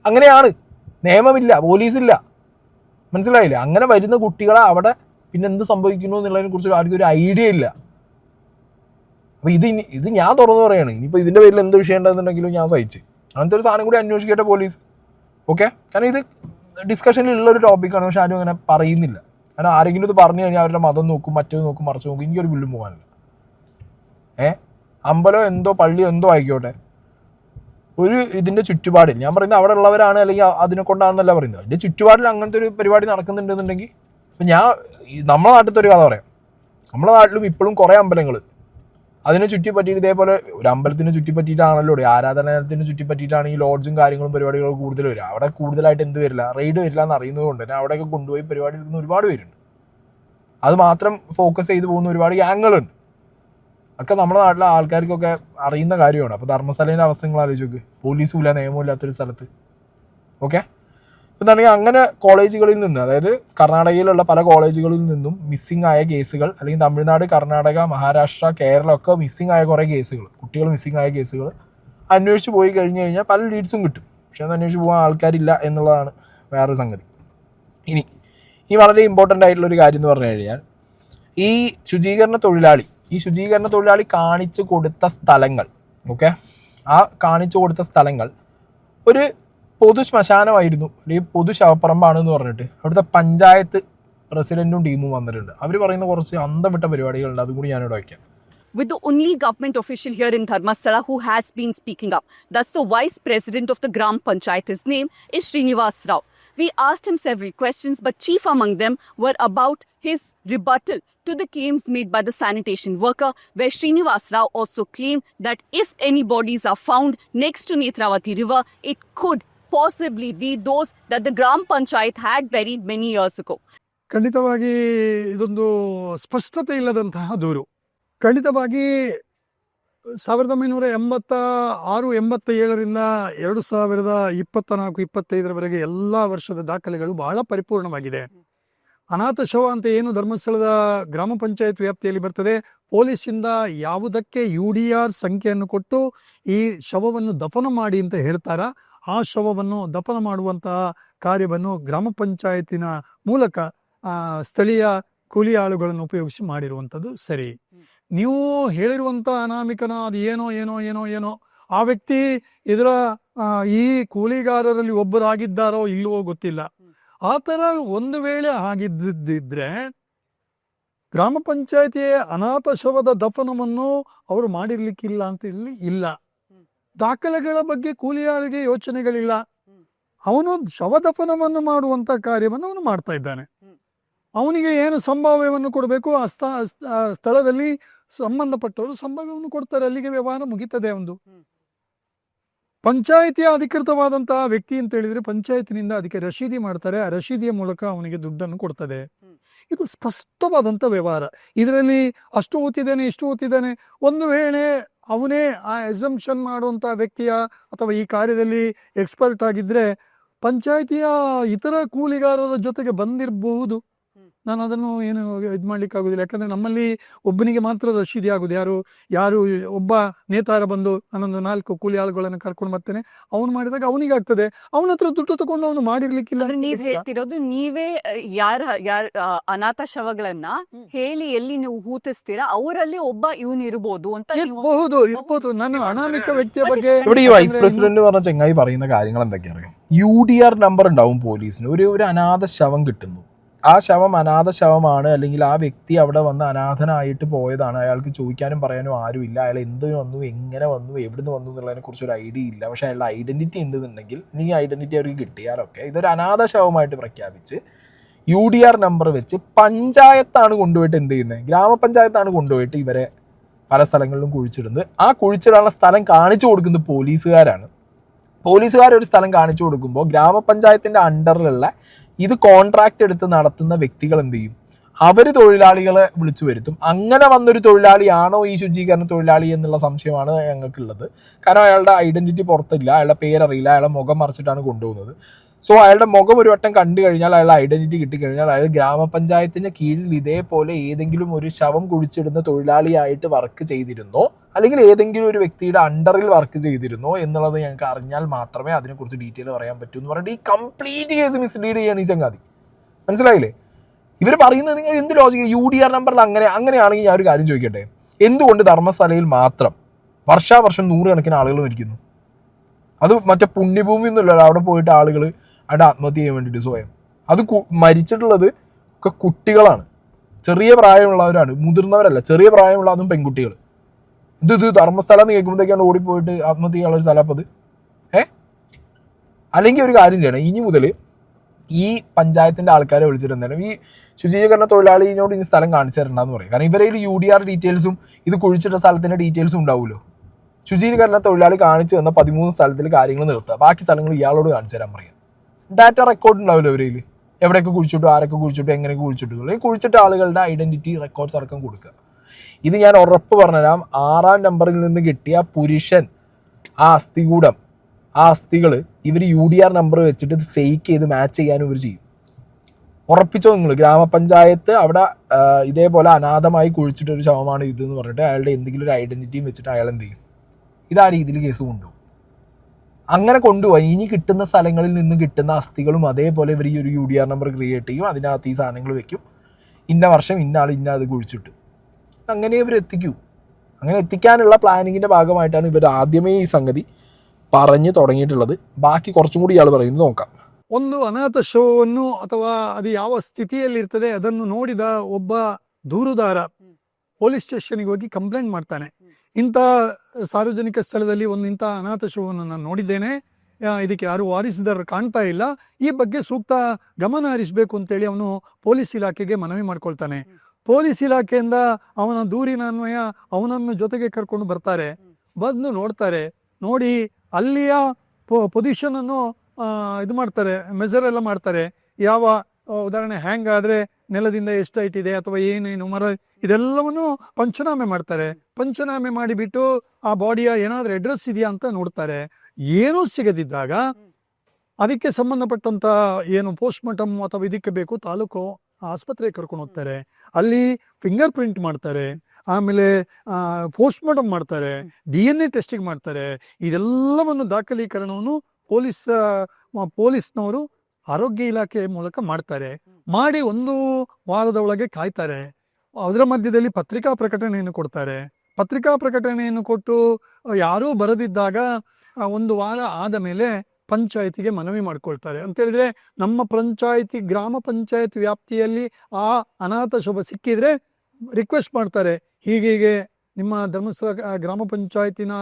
അങ്ങനെയാണ്, നിയമമില്ല, പോലീസില്ല, മനസ്സിലായില്ല? അങ്ങനെ വരുന്ന കുട്ടികളെ അവിടെ പിന്നെ എന്ത് സംഭവിക്കുന്നു എന്നുള്ളതിനെ കുറിച്ച് ആർക്കും ഒരു ഐഡിയ ഇല്ല. അപ്പോൾ ഇത് ഞാൻ തുറന്നു പറയുകയാണ്. ഇനിയിപ്പോൾ ഇതിൻ്റെ പേരിൽ എന്ത് വിഷയം ഉണ്ടെന്നുണ്ടെങ്കിലും ഞാൻ സഹിച്ച് അങ്ങനത്തെ ഒരു സാധനം കൂടി അന്വേഷിക്കട്ടെ പോലീസ്. ഓക്കെ, കാരണം ഇത് ഡിസ്കഷനിലുള്ളൊരു ടോപ്പിക്കാണ്. പക്ഷെ ആരും അങ്ങനെ പറയുന്നില്ല. കാരണം ആരെങ്കിലും ഇത് പറഞ്ഞു കഴിഞ്ഞാൽ അവരുടെ മതം നോക്കും, മറ്റേത് നോക്കും, മറിച്ച് നോക്കും. എനിക്കൊരു പുല്ലും പോകാനില്ല. അമ്പലം എന്തോ പള്ളിയോ എന്തോ ആയിക്കോട്ടെ, ഒരു ഇതിൻ്റെ ചുറ്റുപാടിൽ ഞാൻ പറയുന്നത് അവിടെ ഉള്ളവരാണ് അല്ലെങ്കിൽ അതിനെ കൊണ്ടാണെന്നല്ല പറയുന്നത്. അതിൻ്റെ ചുറ്റുപാടിൽ അങ്ങനത്തെ ഒരു പരിപാടി നടക്കുന്നുണ്ടെന്നുണ്ടെങ്കിൽ ഇപ്പം നമ്മളെ നാട്ടിലത്തെ ഒരു കഥ പറയാം. നമ്മളെ നാട്ടിലും ഇപ്പോഴും കുറേ അമ്പലങ്ങൾ അതിനെ ചുറ്റിപ്പറ്റിയിട്ട് ഇതേപോലെ ഒരു അമ്പലത്തിനെ ചുറ്റിപ്പറ്റിയിട്ടാണല്ലോ, ആരാധനാലയത്തിനെ ചുറ്റിപ്പറ്റിയിട്ടാണ് ഈ ലോഡ്ജും കാര്യങ്ങളും പരിപാടികളും കൂടുതൽ വരിക. അവിടെ കൂടുതലായിട്ട് എന്ത് വരില്ല, റെയ്ഡ് വരില്ല എന്ന് അറിയുന്നത് കൊണ്ട് തന്നെ അവിടെയൊക്കെ കൊണ്ടുപോയി പരിപാടി എടുക്കുന്ന ഒരുപാട് പേരുണ്ട്. അത് മാത്രം ഫോക്കസ് ചെയ്ത് പോകുന്ന ഒരുപാട് ഗ്യാങ്ങുകളുണ്ട്. ഒക്കെ നമ്മുടെ നാട്ടിലെ ആൾക്കാർക്കൊക്കെ അറിയുന്ന കാര്യമാണ്. അപ്പോൾ ധർമ്മസ്ഥലേൻ്റെ അവസ്ഥകൾ ആലോചിച്ച് നോക്ക്, പോലീസും ഇല്ല, നിയമവും ഇല്ലാത്തൊരു സ്ഥലത്ത്. ഓക്കെ, എന്താണെങ്കിൽ അങ്ങനെ കോളേജുകളിൽ നിന്ന്, അതായത് കർണാടകയിലുള്ള പല കോളേജുകളിൽ നിന്നും മിസ്സിംഗ് ആയ കേസുകൾ, അല്ലെങ്കിൽ തമിഴ്നാട്, കർണാടക, മഹാരാഷ്ട്ര, കേരളം ഒക്കെ മിസ്സിംഗ് ആയ കുറേ കേസുകൾ, കുട്ടികൾ മിസ്സിംഗ് ആയ കേസുകൾ അന്വേഷിച്ച് പോയി കഴിഞ്ഞ് കഴിഞ്ഞാൽ പല ലീഡ്സും കിട്ടും. പക്ഷെ അത് അന്വേഷിച്ച് പോകാൻ ആൾക്കാരില്ല എന്നുള്ളതാണ് വേറൊരു സംഗതി. ഇനി വളരെ ഇമ്പോർട്ടൻ്റ് ആയിട്ടുള്ളൊരു കാര്യം എന്ന് പറഞ്ഞു കഴിഞ്ഞാൽ ഈ ശുചീകരണ തൊഴിലാളി കാണിച്ചു കൊടുത്ത സ്ഥലങ്ങൾ, ഓക്കെ, ആ കാണിച്ചു കൊടുത്ത സ്ഥലങ്ങൾ ഒരു പൊതു ശ്മശാനമായിരുന്നു, അല്ലെങ്കിൽ പൊതു ശവപ്പറമ്പാണെന്ന് പറഞ്ഞിട്ട് അവിടുത്തെ പഞ്ചായത്ത് പ്രസിഡന്റും ടീമും വന്നിട്ടുണ്ട്. അവർ പറയുന്ന കുറച്ച് അന്തം വിട്ട പരിപാടികളുണ്ട്, അതും കൂടി ഞാനിവിടെ വയ്ക്കാം. With the only government official here in Dharmasthala who has been speaking up. That's the vice president of the Gram Panchayat. His name is Srinivas Rao. We asked him several questions, but chief among them were about his rebuttal to the claims made by the sanitation worker, where Srinivas Rao also claimed that if any bodies are found next to Netravati river, it could possibly be those that the Gram Panchayat had buried many years ago. ಖಂಡಿತವಾಗಿ ಇದೊಂದು ಸ್ಪಷ್ಟತೆ ಇಲ್ಲದಂತಹ ದೂರು. ಖಂಡಿತವಾಗಿ 1986-87ರಿಂದ 2024-25ರವರೆಗೆ ಎಲ್ಲ ವರ್ಷದ ದಾಖಲೆಗಳು ಬಹಳ ಪರಿಪೂರ್ಣವಾಗಿದೆ. ಅನಾಥ ಶವ ಅಂತ ಏನು ಧರ್ಮಸ್ಥಳದ ಗ್ರಾಮ ಪಂಚಾಯತ್ ವ್ಯಾಪ್ತಿಯಲ್ಲಿ ಬರ್ತದೆ, ಪೊಲೀಸಿಂದ ಯಾವುದಕ್ಕೆ UDR ಸಂಖ್ಯೆಯನ್ನು ಕೊಟ್ಟು ಈ ಶವವನ್ನು ದಫನ ಮಾಡಿ ಅಂತ ಹೇಳ್ತಾರ, ಆ ಶವವನ್ನು ದಫನ ಮಾಡುವಂತಹ ಕಾರ್ಯವನ್ನು ಗ್ರಾಮ ಪಂಚಾಯತಿನ ಮೂಲಕ ಸ್ಥಳೀಯ ಕೂಲಿ ಆಳುಗಳನ್ನು ಉಪಯೋಗಿಸಿ ಮಾಡಿರುವಂಥದ್ದು ಸರಿ. ನೀವು ಹೇಳಿರುವಂಥ ಅನಾಮಿಕನ ಅದು ಏನೋ ಏನೋ ಏನೋ ಏನೋ ಆ ವ್ಯಕ್ತಿ ಇದರ ಈ ಕೂಲಿಗಾರರಲ್ಲಿ ಒಬ್ಬರಾಗಿದ್ದಾರೋ ಇಲ್ಲವೋ ಗೊತ್ತಿಲ್ಲ. ಆ ಥರ ಒಂದು ವೇಳೆ ಆಗಿದ್ದಿದ್ರೆ ಗ್ರಾಮ ಪಂಚಾಯತಿಯ ಅನಾಥ ಶವದ ದಫನವನ್ನು ಅವರು ಮಾಡಿರ್ಲಿಕ್ಕಿಲ್ಲ ಅಂತ ಹೇಳಿ ಇಲ್ಲ. ದಾಖಲೆಗಳ ಬಗ್ಗೆ ಕೂಲಿ ಆಳಿಗೆ ಯೋಚನೆಗಳಿಲ್ಲ. ಅವನು ಶವ ದಫನವನ್ನು ಮಾಡುವಂಥ ಕಾರ್ಯವನ್ನು ಅವನು ಮಾಡ್ತಾ ಇದ್ದಾನೆ. ಅವನಿಗೆ ಏನು ಸಂಭಾವ್ಯವನ್ನು ಕೊಡಬೇಕು ಆ ಸ್ಥಳದಲ್ಲಿ ಸಂಬಂಧಪಟ್ಟವರು ಸಂಭಾವ್ಯವನ್ನು ಕೊಡ್ತಾರೆ, ಅಲ್ಲಿಗೆ ವ್ಯವಹಾರ ಮುಗಿತದೆ. ಒಂದು ಪಂಚಾಯಿತಿಯ ಅಧಿಕೃತವಾದಂತಹ ವ್ಯಕ್ತಿ ಅಂತ ಹೇಳಿದ್ರೆ ಪಂಚಾಯತಿನಿಂದ ಅದಕ್ಕೆ ರಶೀದಿ ಮಾಡ್ತಾರೆ, ಆ ರಶೀದಿಯ ಮೂಲಕ ಅವನಿಗೆ ದುಡ್ಡನ್ನು ಕೊಡ್ತದೆ. ಇದು ಸ್ಪಷ್ಟವಾದಂಥ ವ್ಯವಹಾರ. ಇದರಲ್ಲಿ ಅಷ್ಟು ಓದ್ತಿದ್ದಾನೆ ಇಷ್ಟು ಓದ್ತಿದ್ದಾನೆ, ಒಂದು ವೇಳೆ ಅವನೇ ಆ ಎಸಂಪ್ಷನ್ ಮಾಡುವಂಥ ವ್ಯಕ್ತಿಯ ಅಥವಾ ಈ ಕಾರ್ಯದಲ್ಲಿ ಎಕ್ಸ್ಪರ್ಟ್ ಆಗಿದ್ರೆ ಪಂಚಾಯಿತಿಯ ಇತರ ಕೂಲಿಗಾರರ ಜೊತೆಗೆ ಬಂದಿರಬಹುದು. ನಾನು ಅದನ್ನು ಏನು ಇದು ಮಾಡ್ಲಿಕ್ಕೆ ಆಗೋದಿಲ್ಲ. ಯಾಕಂದರೆ ನಮ್ಮಲ್ಲಿ ಒಬ್ಬನಿಗೆ ಮಾತ್ರ ರಶೀದಿ ಆಗೋದು. ಯಾರು ಒಬ್ಬ ನೇತಾರ ಬಂದು ನಾನೊಂದು 4 ಕೂಲಿ ಆಳುಗಳನ್ನು ಕರ್ಕೊಂಡು ಬರ್ತೇನೆ, ಅವನು ಮಾಡಿದಾಗ ಅವನಿಗೆ ಆಗ್ತದೆ, ಅವನ ಹತ್ರ ದುಡ್ಡು ತಗೊಂಡು ಅವನು ಮಾಡಿರ್ಲಿಕ್ಕಿಲ್ಲ. ನೀವ್ ಹೇಳ್ತಿರೋದು ನೀವೇ ಯಾರ ಅನಾಥ ಶವಗಳನ್ನ ಹೇಳಿ ಎಲ್ಲಿ ನೀವು ಹೂತಿಸ್ತೀರಾ ಅವರಲ್ಲಿ ಒಬ್ಬ ಇವನು ಇರಬಹುದು ಅಂತ. ಇರ್ಬೋದು. ನಾನು ಅನಾಮಿಕ ವ್ಯಕ್ತಿಯ ಬಗ್ಗೆ ഇവിടെ ഈ വൈസ് പ്രസിഡന്റ് പറഞ്ഞ ചെങ്ങായി പറയുന്ന കാര്യങ്ങൾ എന്തൊക്കെയാണ്? UDR നമ്പർ ഉണ്ടാവും പോലീസിന്. ഒരു അനാഥ ശവം കിട്ടുന്നു, ആ ശവം അനാഥ ശവമാണ്, അല്ലെങ്കിൽ ആ വ്യക്തി അവിടെ വന്ന് അനാഥനായിട്ട് പോയതാണ്, അയാൾക്ക് ചോദിക്കാനും പറയാനും ആരുമില്ല, അയാൾ എന്ത് വന്നു, എങ്ങനെ വന്നു, എവിടുന്ന് വന്നു എന്നുള്ളതിനെ കുറിച്ച് ഒരു ഐഡിയ ഇല്ല. പക്ഷേ അയാളുടെ ഐഡന്റിറ്റി ഉണ്ടെന്നുണ്ടെങ്കിൽ ഈ ഐഡന്റിറ്റി അവർക്ക് കിട്ടിയാലൊക്കെ ഇതൊരു അനാഥ ശവമായിട്ട് പ്രഖ്യാപിച്ച് UDR നമ്പർ വെച്ച് പഞ്ചായത്താണ് കൊണ്ടുപോയിട്ട് എന്ത് ചെയ്യുന്നത്, ഗ്രാമപഞ്ചായത്താണ് കൊണ്ടുപോയിട്ട് ഇവരെ പല സ്ഥലങ്ങളിലും കുഴിച്ചിടുന്നത്. ആ കുഴിച്ചിടാനുള്ള സ്ഥലം കാണിച്ചു കൊടുക്കുന്നത് പോലീസുകാരാണ്. പോലീസുകാർ ഒരു സ്ഥലം കാണിച്ചു കൊടുക്കുമ്പോൾ ഗ്രാമപഞ്ചായത്തിൻ്റെ അണ്ടറിലുള്ള ഇത് കോൺട്രാക്ട് എടുത്ത് നടത്തുന്ന വ്യക്തികൾ എന്ത് ചെയ്യും, അവർ തൊഴിലാളികളെ വിളിച്ചു വരുത്തും. അങ്ങനെ വന്നൊരു തൊഴിലാളിയാണോ ഈ ശുചീകരണ തൊഴിലാളി എന്നുള്ള സംശയമാണ് ഞങ്ങൾക്കുള്ളത്. കാരണം അയാളുടെ ഐഡന്റിറ്റി പുറത്തില്ല, അയാളുടെ പേരറിയില്ല, അയാളുടെ മുഖം മറിച്ചിട്ടാണ് കൊണ്ടുപോകുന്നത്. സോ അയാളുടെ മുഖം ഒരു വട്ടം കണ്ടു കഴിഞ്ഞാൽ, അയാളുടെ ഐഡന്റിറ്റി കിട്ടിക്കഴിഞ്ഞാൽ അയാൾ ഗ്രാമപഞ്ചായത്തിന് കീഴിൽ ഇതേപോലെ ഏതെങ്കിലും ഒരു ശവം കുഴിച്ചിടുന്ന തൊഴിലാളിയായിട്ട് വർക്ക് ചെയ്തിരുന്നോ, അല്ലെങ്കിൽ ഏതെങ്കിലും ഒരു വ്യക്തിയുടെ അണ്ടറിൽ വർക്ക് ചെയ്തിരുന്നോ എന്നുള്ളത് ഞങ്ങൾക്ക് അറിഞ്ഞാൽ മാത്രമേ അതിനെക്കുറിച്ച് ഡീറ്റെയിൽ പറയാൻ പറ്റൂ എന്ന് പറഞ്ഞിട്ട് ഈ കംപ്ലീറ്റ് കേസ് മിസ്ലീഡ് ചെയ്യാണ് ഈ ചങ്ങാതി. മനസ്സിലായില്ലേ? ഇവർ പറയുന്നത് നിങ്ങൾ എന്ത് ലോജിക്ക്? UDR നമ്പറിൽ അങ്ങനെയാണെങ്കിൽ ഞാൻ ഒരു കാര്യം ചോദിക്കട്ടെ, എന്തുകൊണ്ട് ധർമ്മസ്ഥലയിൽ മാത്രം വർഷാവർഷം 100 കണക്കിന് ആളുകൾ മരിക്കുന്നു? അത് മറ്റേ പുണ്യഭൂമി ഒന്നുമില്ലല്ലോ, അവിടെ പോയിട്ട് ആളുകൾ അവിടെ ആത്മഹത്യ ചെയ്യാൻ വേണ്ടിയിട്ട് സ്വയം. അത് മരിച്ചിട്ടുള്ളത് ഒക്കെ കുട്ടികളാണ്, ചെറിയ പ്രായമുള്ളവരാണ്, മുതിർന്നവരല്ല, ചെറിയ പ്രായമുള്ള അതും പെൺകുട്ടികൾ. ഇത് ധർമ്മസ്ഥലം എന്ന് കേൾക്കുമ്പോഴത്തേക്കാണ് ഓടിപ്പോയിട്ട് ആത്മഹത്യ ചെയ്യാനുള്ള ഒരു സ്ഥലം. അത് അല്ലെങ്കിൽ ഒരു കാര്യം ചെയ്യണം, ഇനി മുതൽ ഈ പഞ്ചായത്തിൻ്റെ ആൾക്കാരെ വിളിച്ചിട്ട് എന്തായാലും ഈ ശുചീകരണ തൊഴിലാളിയോട് ഇനി സ്ഥലം കാണിച്ചു തരണ്ടെന്ന് പറയും. കാരണം ഇവരെ UDR ഡീറ്റെയിൽസും ഇത് കുഴിച്ചിട്ട സ്ഥലത്തിൻ്റെ ഡീറ്റെയിൽസും ഉണ്ടാവുമല്ലോ. ശുചീകരണ തൊഴിലാളി കാണിച്ചു തന്ന 13 സ്ഥലത്തിൽ കാര്യങ്ങൾ നിർത്തുക, ബാക്കി സ്ഥലങ്ങൾ ഇയാളോട് കാണിച്ചു തരാൻ പറയാം. ഡാറ്റ റെക്കോർഡ് ഉണ്ടാവില്ല അവരിൽ, എവിടെയൊക്കെ കുഴിച്ചിട്ടു, ആരൊക്കെ കുഴിച്ചിട്ടു, എങ്ങനെയൊക്കെ കുഴിച്ചിട്ടു, അല്ലെങ്കിൽ കുഴിച്ചിട്ട ആളുകളുടെ ഐഡന്റിറ്റി റെക്കോർഡ്സ് അടക്കം കൊടുക്കുക. ഇത് ഞാൻ ഉറപ്പ് പറഞ്ഞുതരാം, 6-ാം നമ്പറിൽ നിന്ന് കിട്ടിയ പുരുഷൻ ആ അസ്ഥികൂടം, ആ അസ്ഥികൾ ഇവർ UDR നമ്പർ വെച്ചിട്ട് ഇത് ഫേക്ക് ചെയ്ത് മാച്ച് ചെയ്യാനും ഇവർ ചെയ്യും. ഉറപ്പിച്ചോ നിങ്ങൾ? ഗ്രാമപഞ്ചായത്ത് അവിടെ ഇതേപോലെ അനാഥമായി കുഴിച്ചിട്ടൊരു ശവമാണ് ഇതെന്ന് പറഞ്ഞിട്ട് അയാളുടെ എന്തെങ്കിലും ഒരു ഐഡന്റിറ്റിയും വെച്ചിട്ട് അയാൾ എന്ത് ചെയ്യും? ഇത് ആ രീതിയിൽ കേസ് കൊണ്ടുപോകും. അങ്ങനെ കൊണ്ടുപോയി ഇനി കിട്ടുന്ന സ്ഥലങ്ങളിൽ നിന്ന് കിട്ടുന്ന അസ്ഥികളും അതേപോലെ ഇവർ ഈ ഒരു UDR നമ്പർ ക്രിയേറ്റ് ചെയ്യും, അതിനകത്ത് ഈ സാധനങ്ങൾ വെക്കും, ഇന്ന വർഷം ഇന്ന ആൾ ഇന്ന അത് കുഴിച്ചിട്ടു, അങ്ങനെ ഇവർ എത്തിക്കൂ. അങ്ങനെ എത്തിക്കാനുള്ള പ്ലാനിങ്ങിൻ്റെ ഭാഗമായിട്ടാണ് ഇവർ ಆದ್യമೇ ഈ സംഗതി പറഞ്ഞു തുടങ്ങിയിട്ടുള്ളത്. ಬಾಕಿ കുറച്ചും കൂടി ഇയാൾ പറയുന്നത് ನೋക്കാം. ಒಂದು ಅನಾಥ ಶವವನ್ನು ಅಥವಾ ಅದು ಯಾವ ಸ್ಥಿತಿಯಲ್ಲಿರ್ತದೆ ಅದನ್ನು ನೋಡಿದ ಒಬ್ಬ ದೂರುದಾರ ಪೊಲೀಸ್ ಸ್ಟೇಷನ್ಗೆ ಹೋಗಿ ಕಂಪ್ಲೇಂಟ್ ಮಾಡ್ತಾನೆ. ಇಂಥ ಸಾರ್ವಜನಿಕ ಸ್ಥಳದಲ್ಲಿ ಒಂದು ಇಂಥ ಅನಾಥ ಶವವನ್ನು ನಾನು ನೋಡಿದ್ದೇನೆ, ಇದಕ್ಕೆ ಯಾರು ವಾರಿಸಿದಾರರು ಕಾಣ್ತಾ ಇಲ್ಲ, ಈ ಬಗ್ಗೆ ಸೂಕ್ತ ಗಮನ ಹರಿಸಬೇಕು ಅಂತೇಳಿ ಅವನು ಪೊಲೀಸ್ ಇಲಾಖೆಗೆ ಮನವಿ ಮಾಡ್ಕೊಳ್ತಾನೆ. ಪೊಲೀಸ್ ಇಲಾಖೆಯಿಂದ ಅವನ ದೂರಿನ ಅನ್ವಯ ಅವನನ್ನು ಜೊತೆಗೆ ಕರ್ಕೊಂಡು ಬರ್ತಾರೆ. ಬಂದು ನೋಡ್ತಾರೆ, ನೋಡಿ ಅಲ್ಲಿಯ ಪೊಸಿಷನನ್ನು ಇದು ಮಾಡ್ತಾರೆ, ಮೆಜರ್ ಎಲ್ಲ ಮಾಡ್ತಾರೆ. ಯಾವ ಉದಾಹರಣೆ ಹ್ಯಾಂಗ್ ಆದರೆ ನೆಲದಿಂದ ಎಷ್ಟು ಹೈಟ್ ಇದೆ ಅಥವಾ ಏನೇನು ಮರ ಇದೆಲ್ಲವನ್ನು ಪಂಚನಾಮೆ ಮಾಡ್ತಾರೆ. ಪಂಚನಾಮೆ ಮಾಡಿಬಿಟ್ಟು ಆ ಬಾಡಿಯ ಏನಾದರೂ ಅಡ್ರೆಸ್ ಇದೆಯಾ ಅಂತ ನೋಡ್ತಾರೆ. ಏನೂ ಸಿಗದಿದ್ದಾಗ ಅದಕ್ಕೆ ಸಂಬಂಧಪಟ್ಟಂಥ ಏನು ಪೋಸ್ಟ್ಮಾರ್ಟಮ್ ಅಥವಾ ಇದಕ್ಕೆ ಬೇಕು ತಾಲೂಕು ಆಸ್ಪತ್ರೆಗೆ ಕರ್ಕೊಂಡು ಹೋಗ್ತಾರೆ. ಅಲ್ಲಿ ಫಿಂಗರ್ ಪ್ರಿಂಟ್ ಮಾಡ್ತಾರೆ, ಆಮೇಲೆ ಪೋಸ್ಟ್ಮಾರ್ಟಮ್ ಮಾಡ್ತಾರೆ, DNA ಟೆಸ್ಟಿಂಗ್ ಮಾಡ್ತಾರೆ. ಇದೆಲ್ಲವನ್ನು ದಾಖಲೀಕರಣವನ್ನು ಪೊಲೀಸ್ನವರು ಆರೋಗ್ಯ ಇಲಾಖೆ ಮೂಲಕ ಮಾಡ್ತಾರೆ. ಮಾಡಿ 1 ವಾರದ ಒಳಗೆ ಕಾಯ್ತಾರೆ. ಅದರ ಮಧ್ಯದಲ್ಲಿ ಪತ್ರಿಕಾ ಪ್ರಕಟಣೆಯನ್ನು ಕೊಡ್ತಾರೆ. ಪತ್ರಿಕಾ ಪ್ರಕಟಣೆಯನ್ನು ಕೊಟ್ಟು ಯಾರೂ ಬರದಿದ್ದಾಗ 1 ವಾರ ಆದ ಮೇಲೆ ಪಂಚಾಯತಿಗೆ ಮನವಿ ಮಾಡ್ಕೊಳ್ತಾರೆ. ಅಂತೇಳಿದ್ರೆ ನಮ್ಮ ಪಂಚಾಯತಿ ಗ್ರಾಮ ಪಂಚಾಯತ್ ವ್ಯಾಪ್ತಿಯಲ್ಲಿ ಆ ಅನಾಥ ಶವ ಸಿಕ್ಕಿದ್ರೆ ರಿಕ್ವೆಸ್ಟ್ ಮಾಡ್ತಾರೆ, ಹೀಗೆ ನಿಮ್ಮ ಧರ್ಮಸ್ಥಳ ಗ್ರಾಮ ಪಂಚಾಯತಿನ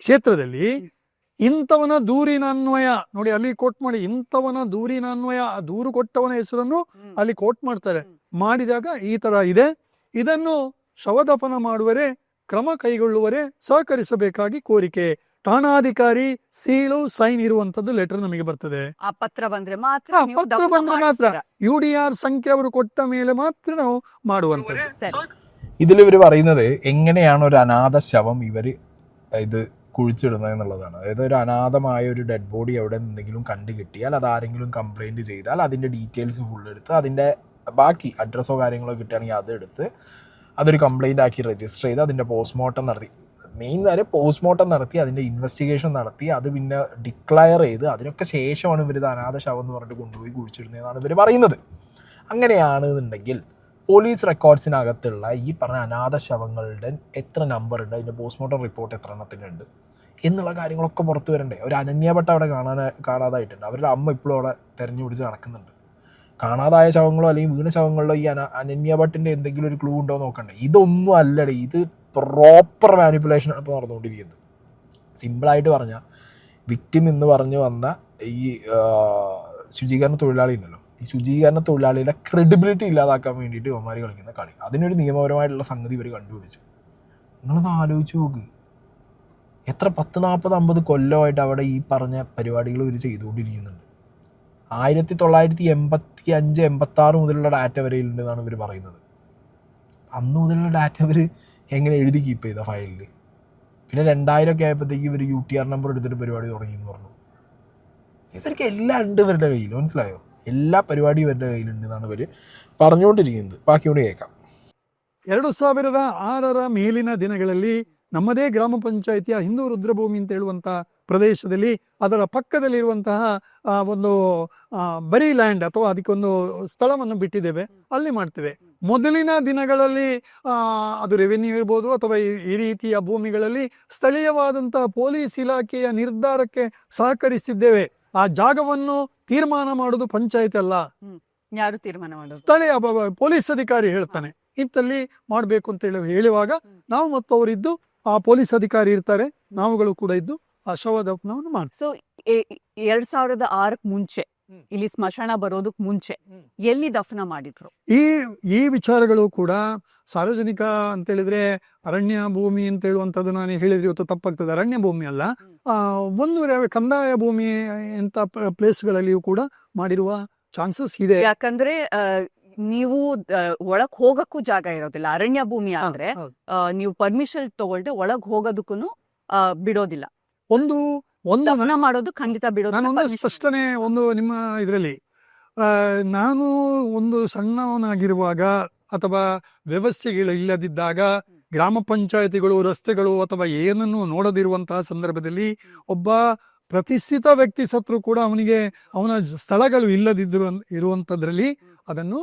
ಕ್ಷೇತ್ರದಲ್ಲಿ ಇಂಥವನ ದೂರಿನ ಅನ್ವಯ ನೋಡಿ, ಅಲ್ಲಿ ಕೋಟ್ ಮಾಡಿ, ಇಂಥವನ ದೂರಿನ ಅನ್ವಯ, ಆ ದೂರು ಕೊಟ್ಟವನ ಹೆಸರನ್ನು ಅಲ್ಲಿ ಕೋಟ್ ಮಾಡ್ತಾರೆ. ಮಾಡಿದಾಗ ಈ ತರ ಇದೆ, ಇದನ್ನು ಶವದಫನ ಮಾಡುವರೆ ಕ್ರಮ ಕೈಗೊಳ್ಳುವರೆ ಸಹಕರಿಸಬೇಕಾಗಿ ಕೋರಿಕೆ. ಠಾಣಾಧಿಕಾರಿ ಸೀಲು ಸೈನ್ ಇರುವಂತದ್ದು ಲೆಟರ್ ನಮಗೆ ಬರ್ತದೆ. ಆ ಪತ್ರ ಬಂದ್ರೆ ಮಾತ್ರ ನೀವು ಪತ್ರ ದಫನ ಬಂದ್ರೆ ಮಾತ್ರ ಮಾಡಿಸ್ತೀರಾ? UDR സംഖ്യ ಅವರು ಕೊಟ್ಟ ಮೇಲೆ ಮಾತ್ರ ನಾವು ಮಾಡುವಂತದ್ದು. ಸರಿ. ഇതിൽ ഇവർ പറയുന്നത് എങ്ങനെയാണ് ഒരു അനാഥ ശവം ഇവർ ഇത് കുഴിച്ചിടുന്നത് എന്നുള്ളതാണ്. അതായത് ഒരു അനാഥമായ ഒരു ഡെഡ് ബോഡി എവിടെ നിന്നെങ്കിലും കണ്ടു കിട്ടിയാൽ, അത് ആരെങ്കിലും കംപ്ലൈൻറ്റ് ചെയ്താൽ അതിൻ്റെ ഡീറ്റെയിൽസ് ഫുൾ എടുത്ത് അതിൻ്റെ ബാക്കി അഡ്രസ്സോ കാര്യങ്ങളോ കിട്ടുകയാണെങ്കിൽ അതെടുത്ത് അതൊരു കംപ്ലൈൻ്റ് ആക്കി രജിസ്റ്റർ ചെയ്ത് അതിൻ്റെ പോസ്റ്റ്മോർട്ടം നടത്തി, മെയിൻ കാര്യം പോസ്റ്റ്മോർട്ടം നടത്തി അതിൻ്റെ ഇൻവെസ്റ്റിഗേഷൻ നടത്തി അത് പിന്നെ ഡിക്ലയർ ചെയ്ത് അതിനൊക്കെ ശേഷമാണ് ഇവർ ഇത് അനാഥ ശവം എന്ന് പറഞ്ഞിട്ട് കൊണ്ടുപോയി കുഴിച്ചിടുന്നതെന്നാണ് ഇവർ പറയുന്നത്. അങ്ങനെയാണെന്നുണ്ടെങ്കിൽ പോലീസ് റെക്കോർഡ്സിനകത്തുള്ള ഈ പറഞ്ഞ അനാഥ ശവങ്ങളുടെ എത്ര നമ്പർ ഉണ്ട്, അതിൻ്റെ പോസ്റ്റ്മോർട്ടം റിപ്പോർട്ട് എത്ര എണ്ണത്തിനുണ്ട് എന്നുള്ള കാര്യങ്ങളൊക്കെ പുറത്ത് വരണ്ടേ. ഒരു അനന്യഭട്ട അവിടെ കാണാതായിട്ടുണ്ട്, അവരുടെ അമ്മ ഇപ്പോഴും അവിടെ തെരഞ്ഞു പിടിച്ച് നടക്കുന്നുണ്ട്. കാണാതായ ശവങ്ങളോ അല്ലെങ്കിൽ വീണ ശവങ്ങളിലോ ഈ അനന്യഭട്ടിൻ്റെ എന്തെങ്കിലും ഒരു ക്ലൂ ഉണ്ടോ നോക്കണ്ടേ. ഇതൊന്നും അല്ലടേ, ഇത് പ്രോപ്പർ മാനിപ്പുലേഷനാണ് ഇപ്പോൾ നടന്നുകൊണ്ടിരിക്കുന്നത്. സിമ്പിളായിട്ട് പറഞ്ഞാൽ വിക്ടിം എന്ന് പറഞ്ഞു വന്ന ഈ ശുചീകരണ തൊഴിലാളി ഉണ്ടല്ലോ, ഈ ശുചീകരണ തൊഴിലാളിയുടെ ക്രെഡിബിലിറ്റി ഇല്ലാതാക്കാൻ വേണ്ടിയിട്ട് ഇവന്മാർ കളിക്കുന്ന കളി, അതിനൊരു നിയമപരമായിട്ടുള്ള സംഗതി ഇവർ കണ്ടുപിടിച്ചു. നിങ്ങളൊന്ന് ആലോചിച്ച് നോക്ക്, എത്ര 10, 40, 50 കൊല്ലമായിട്ട് അവിടെ ഈ പറഞ്ഞ പരിപാടികൾ ഇവർ ചെയ്തുകൊണ്ടിരിക്കുന്നുണ്ട്. 1985, 86 മുതലുള്ള ഡാറ്റ വരെയുണ്ടെന്നാണ് ഇവർ പറയുന്നത്. അന്ന് മുതലുള്ള ഡാറ്റ ഇവർ എങ്ങനെ എഴുതി കീപ്പ് ചെയ്ത ഫയലിൽ. പിന്നെ 2000 ഒക്കെ ആയപ്പോഴത്തേക്ക് ഇവർ UTR നമ്പർ എടുത്തിട്ട് പരിപാടി തുടങ്ങിയെന്ന് പറഞ്ഞു. ഇവർക്ക് എല്ലാം ഉണ്ട് ഇവരുടെ കയ്യിൽ, മനസ്സിലായോ? എല്ലാ പരിപാടിയും ഇവരുടെ കയ്യിലുണ്ട് എന്നാണ് ഇവർ പറഞ്ഞുകൊണ്ടിരിക്കുന്നത്. ബാക്കിയോട് കേൾക്കാം. 2006 ಮೇಲಿನ ದಿನಗಳಲ್ಲಿ ನಮ್ಮದೇ ಗ್ರಾಮ ಪಂಚಾಯಿತಿಯ ಹಿಂದೂ ರುದ್ರಭೂಮಿ ಅಂತ ಹೇಳುವಂಥ ಪ್ರದೇಶದಲ್ಲಿ ಅದರ ಪಕ್ಕದಲ್ಲಿರುವಂತಹ ಒಂದು ಬರೀ ಲ್ಯಾಂಡ್ ಅಥವಾ ಅದಕ್ಕೊಂದು ಸ್ಥಳವನ್ನು ಬಿಟ್ಟಿದ್ದೇವೆ, ಅಲ್ಲಿ ಮಾಡ್ತೇವೆ. ಮೊದಲಿನ ದಿನಗಳಲ್ಲಿ ಅದು ರೆವೆನ್ಯೂ ಇರ್ಬೋದು ಅಥವಾ ಈ ರೀತಿಯ ಭೂಮಿಗಳಲ್ಲಿ ಸ್ಥಳೀಯವಾದಂಥ ಪೊಲೀಸ್ ಇಲಾಖೆಯ ನಿರ್ಧಾರಕ್ಕೆ ಸಹಕರಿಸಿದ್ದೇವೆ. ಆ ಜಾಗವನ್ನು ತೀರ್ಮಾನ ಮಾಡೋದು ಪಂಚಾಯತ್ ಅಲ್ಲ, ಯಾರು ತೀರ್ಮಾನ ಮಾಡೋದು? ಸ್ಥಳೀಯ ಪೊಲೀಸ್ ಅಧಿಕಾರಿ ಹೇಳ್ತಾನೆ ಇಂತಲ್ಲಿ ಮಾಡಬೇಕು ಅಂತ ಹೇಳುವಾಗ ನಾವು ಮತ್ತು ಅವರಿದ್ದು ಆ ಪೊಲೀಸ್ ಅಧಿಕಾರಿ ಇರ್ತಾರೆ, ನಾವುಗಳು ಕೂಡ ಇದ್ದು ಆ ಶವದಫನವನ್ನು ಮಾಡ್ತೀವಿ. ಸೊ 2006 ಮುಂಚೆ ಇಲ್ಲಿ ಸ್ಮಶಾನ ಬರೋದಕ್ ಮುಂಚೆ ಎಲ್ಲಿ ದಫನ ಮಾಡಿದ್ರು? ಈ ವಿಚಾರಗಳು ಕೂಡ ಸಾರ್ವಜನಿಕ ಅಂತ ಹೇಳಿದ್ರೆ ಅರಣ್ಯ ಭೂಮಿ ಅಂತ ಹೇಳುವಂಥದ್ದು ನಾನು ಹೇಳಿದ್ರೆ ಇವತ್ತು ತಪ್ಪಾಗ್ತದೆ. ಅರಣ್ಯ ಭೂಮಿ ಅಲ್ಲ, ಒಂದು ಕಂದಾಯ ಭೂಮಿ ಇಂಥ ಪ್ಲೇಸ್ಗಳಲ್ಲಿಯೂ ಕೂಡ ಮಾಡಿರುವ ಚಾನ್ಸಸ್ ಇದೆ. ಯಾಕಂದ್ರೆ ನೀವು ಒಳಗ್ ಹೋಗಕ್ಕೂ ಜಾಗ ಇರೋದಿಲ್ಲ. ಅರಣ್ಯ ಭೂಮಿ ಆದ್ರೆ ನೀವು ಪರ್ಮಿಷನ್ ತಗೊಳ್ದೆ ಒಳಗ್ ಹೋಗೋದಕ್ಕೂ ಬಿಡೋದಿಲ್ಲ. ಒಂದು ದಫನ ಮಾಡೋದು ಖಂಡಿತ ಬಿಡೋದಿಲ್ಲ. ನಾನೊಂದು ಸ್ಪಷ್ಟನೆ ಒಂದು ನಿಮ್ಮ ಇದರಲ್ಲಿ, ನಾನು ಒಂದು ಸಣ್ಣವನಾಗಿರುವಾಗ ಅಥವಾ ವ್ಯವಸ್ಥೆಗಳು ಇಲ್ಲದಿದ್ದಾಗ ಗ್ರಾಮ ಪಂಚಾಯತಿಗಳು, ರಸ್ತೆಗಳು ಅಥವಾ ಏನನ್ನು ನೋಡದಿರುವಂತಹ ಸಂದರ್ಭದಲ್ಲಿ ಒಬ್ಬ ಪ್ರತಿಷ್ಠಿತ ವ್ಯಕ್ತಿ ಸತ್ರು ಕೂಡ ಅವನಿಗೆ ಅವನ ಸ್ಥಳಗಳು ಇಲ್ಲದಿದ್ದರು ಇರುವಂಥದ್ರಲ್ಲಿ ಅದನ್ನು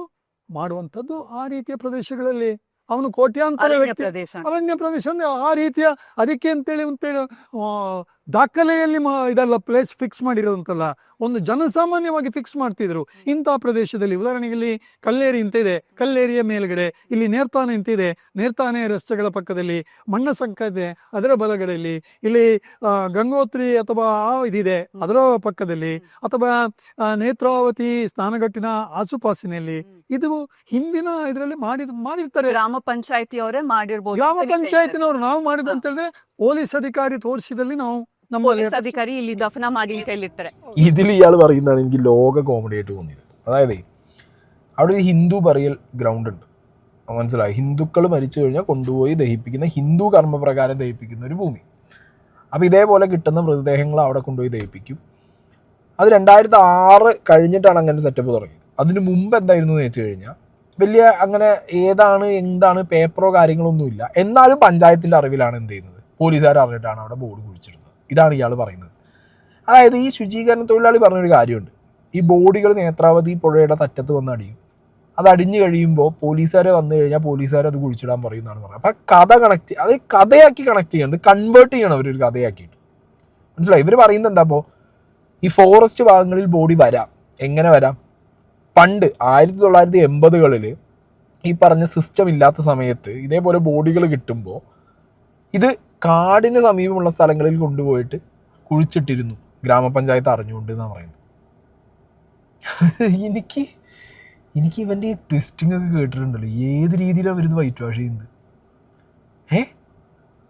ಮಾಡುವಂಥದ್ದು ಆ ರೀತಿಯ ಪ್ರದೇಶಗಳಲ್ಲಿ ಅವನು ಕೋಟ್ಯಾಂತರ ಅರಣ್ಯ ವ್ಯಕ್ತಿ ಪ್ರದೇಶ. ಅರಣ್ಯ ಪ್ರದೇಶ ಅಂದ್ರೆ ಆ ರೀತಿಯ ಅದಕ್ಕೆ ಅಂತೇಳಿ ದಾಖಲೆಯಲ್ಲಿ ಇದೆಲ್ಲ ಪ್ಲೇಸ್ ಫಿಕ್ಸ್ ಮಾಡಿರೋದಂತಲ್ಲ, ಒಂದು ಜನಸಾಮಾನ್ಯವಾಗಿ ಫಿಕ್ಸ್ ಮಾಡ್ತಿದ್ರು. ಇಂಥ ಪ್ರದೇಶದಲ್ಲಿ ಉದಾಹರಣೆಗೆ ಇಲ್ಲಿ ಕಲ್ಲೇರಿ ಅಂತ ಇದೆ, ಕಲ್ಲೇರಿಯ ಮೇಲ್ಗಡೆ ಇಲ್ಲಿ ನೇರ್ತಾನೆ ಅಂತ ಇದೆ, ನೇರ್ತಾನೆ ರಸ್ತೆಗಳ ಪಕ್ಕದಲ್ಲಿ ಮಣ್ಣಸಂಕ ಇದೆ, ಅದರ ಬಲಗಡೆಯಲ್ಲಿ ಇಲ್ಲಿ ಗಂಗೋತ್ರಿ ಅಥವಾ ಇದಿದೆ ಅದರ ಪಕ್ಕದಲ್ಲಿ, ಅಥವಾ ನೇತ್ರಾವತಿ ಸ್ನಾನಘಟ್ಟಿನ ಆಸುಪಾಸಿನಲ್ಲಿ. ಇದು ಹಿಂದಿನ ಇದರಲ್ಲಿ ಮಾಡಿರ್ತಾರೆ. ಗ್ರಾಮ ಪಂಚಾಯತಿಯವರೇ ಮಾಡಿರ್ಬೋದು. ಗ್ರಾಮ ಪಂಚಾಯತಿನವರು ನಾವು ಮಾಡಿದ ಅಂತ ಹೇಳಿದ್ರೆ ಪೊಲೀಸ್ ಅಧಿಕಾರಿ ತೋರಿಸಿದಲ್ಲಿ ನಾವು ನಮ್ಮ പോലീസ് അധികാരി ಇಲ್ಲಿ ദഫന ಮಾಡಿ കയ്യിലിട്ടರೆ. ഇതിൽ ഇയാൾ പറയുന്നതാണ് എനിക്ക് ലോക കോമഡി ആയിട്ട് തോന്നിയത്. അതായത് അവിടെ ഒരു ഹിന്ദു ബറിയൽ ഗ്രൗണ്ട് ഉണ്ട്, മനസ്സിലായി. ഹിന്ദുക്കൾ മരിച്ചു കഴിഞ്ഞാൽ കൊണ്ടുപോയി ദഹിപ്പിക്കുന്ന, ഹിന്ദു കർമ്മപ്രകാരം ദഹിപ്പിക്കുന്ന ഒരു ഭൂമി. അപ്പോൾ ഇതേപോലെ കിട്ടുന്ന മൃതദേഹങ്ങൾ അവിടെ കൊണ്ടുപോയി ദഹിപ്പിക്കും. അത് 2006 കഴിഞ്ഞിട്ടാണ് അങ്ങനെ സെറ്റപ്പ് തുടങ്ങിയത്. അതിന് മുമ്പ് എന്തായിരുന്നു എന്ന് വെച്ച് കഴിഞ്ഞാൽ വലിയ അങ്ങനെ എന്താണ് പേപ്പറോ കാര്യങ്ങളൊന്നുമില്ല. എന്നാലും പഞ്ചായത്തിൻ്റെ അറിവിലാണ് എന്ത് ചെയ്യുന്നത്, പോലീസുകാർ അറിഞ്ഞിട്ടാണ് അവിടെ ബോർഡ് കുഴിച്ചിടുന്നത്. ഇതാണ് ഇയാൾ പറയുന്നത്. അതായത് ഈ ശുചീകരണ തൊഴിലാളി പറഞ്ഞൊരു കാര്യമുണ്ട്, ഈ ബോഡികൾ നേത്രാവതി പുഴയുടെ തറ്റത്ത് വന്ന് അടിയും. അത് അടിഞ്ഞു കഴിയുമ്പോൾ പോലീസുകാരെ വന്നു കഴിഞ്ഞാൽ പോലീസുകാർ അത് കുഴിച്ചിടാൻ പറയുന്നതാണ് പറയുന്നത്. അപ്പം കഥ കഥയാക്കി കണക്ട് ചെയ്യണം, കൺവേർട്ട് ചെയ്യണം അവരൊരു കഥയാക്കിയിട്ട്. മനസ്സിലായി? ഇവർ പറയുന്നത് എന്താ, അപ്പോൾ ഈ ഫോറസ്റ്റ് ഭാഗങ്ങളിൽ ബോഡി വരാം. എങ്ങനെ വരാം? പണ്ട് 1980കളിൽ ഈ പറഞ്ഞ സിസ്റ്റം ഇല്ലാത്ത സമയത്ത് ഇതേപോലെ ബോഡികൾ കിട്ടുമ്പോൾ ഇത് കാടിന് സമീപമുള്ള സ്ഥലങ്ങളിൽ കൊണ്ടുപോയിട്ട് കുഴിച്ചിട്ടിരുന്നു, ഗ്രാമപഞ്ചായത്ത് അറിഞ്ഞുകൊണ്ട് എന്നാണ് പറയുന്നത്. എനിക്ക് ഇവൻ്റെ ഈ ട്വിസ്റ്റിംഗ് ഒക്കെ കേട്ടിട്ടുണ്ടല്ലോ, ഏത് രീതിയിലാണ് അവരിത് വൈറ്റ് വാഷ് ചെയ്യുന്നത്.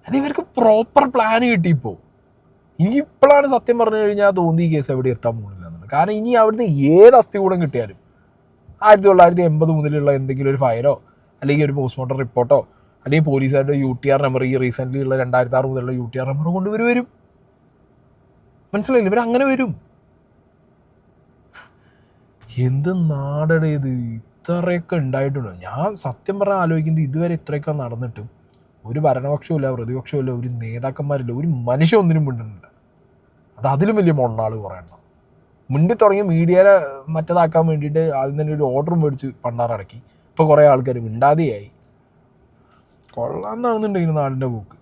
അത് ഇവർക്ക് പ്രോപ്പർ പ്ലാൻ കിട്ടിയിപ്പോൾ. എനിക്കിപ്പോഴാണ് സത്യം പറഞ്ഞു കഴിഞ്ഞാൽ തോന്നി ഈ കേസ് എവിടെ എത്താൻ പോകുന്നില്ല എന്നുള്ളത്. കാരണം ഇനി അവിടുന്ന് ഏത് അസ്ഥികൂടം കിട്ടിയാലും 1980 മുതലുള്ള എന്തെങ്കിലും ഒരു ഫയലോ അല്ലെങ്കിൽ ഒരു പോസ്റ്റ്മോർട്ടം റിപ്പോർട്ടോ അല്ലെങ്കിൽ പോലീസുകാരുടെ UTR നമ്പർ, ഈ റീസെൻ്റ്ലി ഉള്ള 2006 മുതലുള്ള UTR നമ്പർ കൊണ്ട് വരും. മനസ്സിലായില്ല? ഇവരങ്ങനെ വരും. എന്ത് നാടടെ ഇത്, ഇത്രയൊക്കെ ഉണ്ടായിട്ടുണ്ടോ? ഞാൻ സത്യം പറഞ്ഞാൽ ആലോചിക്കുന്നത് ഇതുവരെ ഇത്രയൊക്കെ നടന്നിട്ടും ഒരു ഭരണപക്ഷവും ഇല്ല, പ്രതിപക്ഷവും ഇല്ല, ഒരു നേതാക്കന്മാരില്ല, ഒരു മനുഷ്യ ഒന്നിനും മിണ്ടുന്നില്ല. അതിലും വലിയ മൊണ്ണാൾ പറയണം. മുന്നിൽ തുടങ്ങിയ മീഡിയയെ മറ്റേതാക്കാൻ വേണ്ടിയിട്ട് ആദ്യം തന്നെ ഒരു ഓർഡറും മേടിച്ച് പണ്ടാറടക്കി. ഇപ്പോൾ കുറേ ആൾക്കാർ മിണ്ടാതെയായി. കൊള്ളാമെന്നാണെന്നുണ്ടെങ്കിൽ നാടിൻ്റെ പോക്ക്.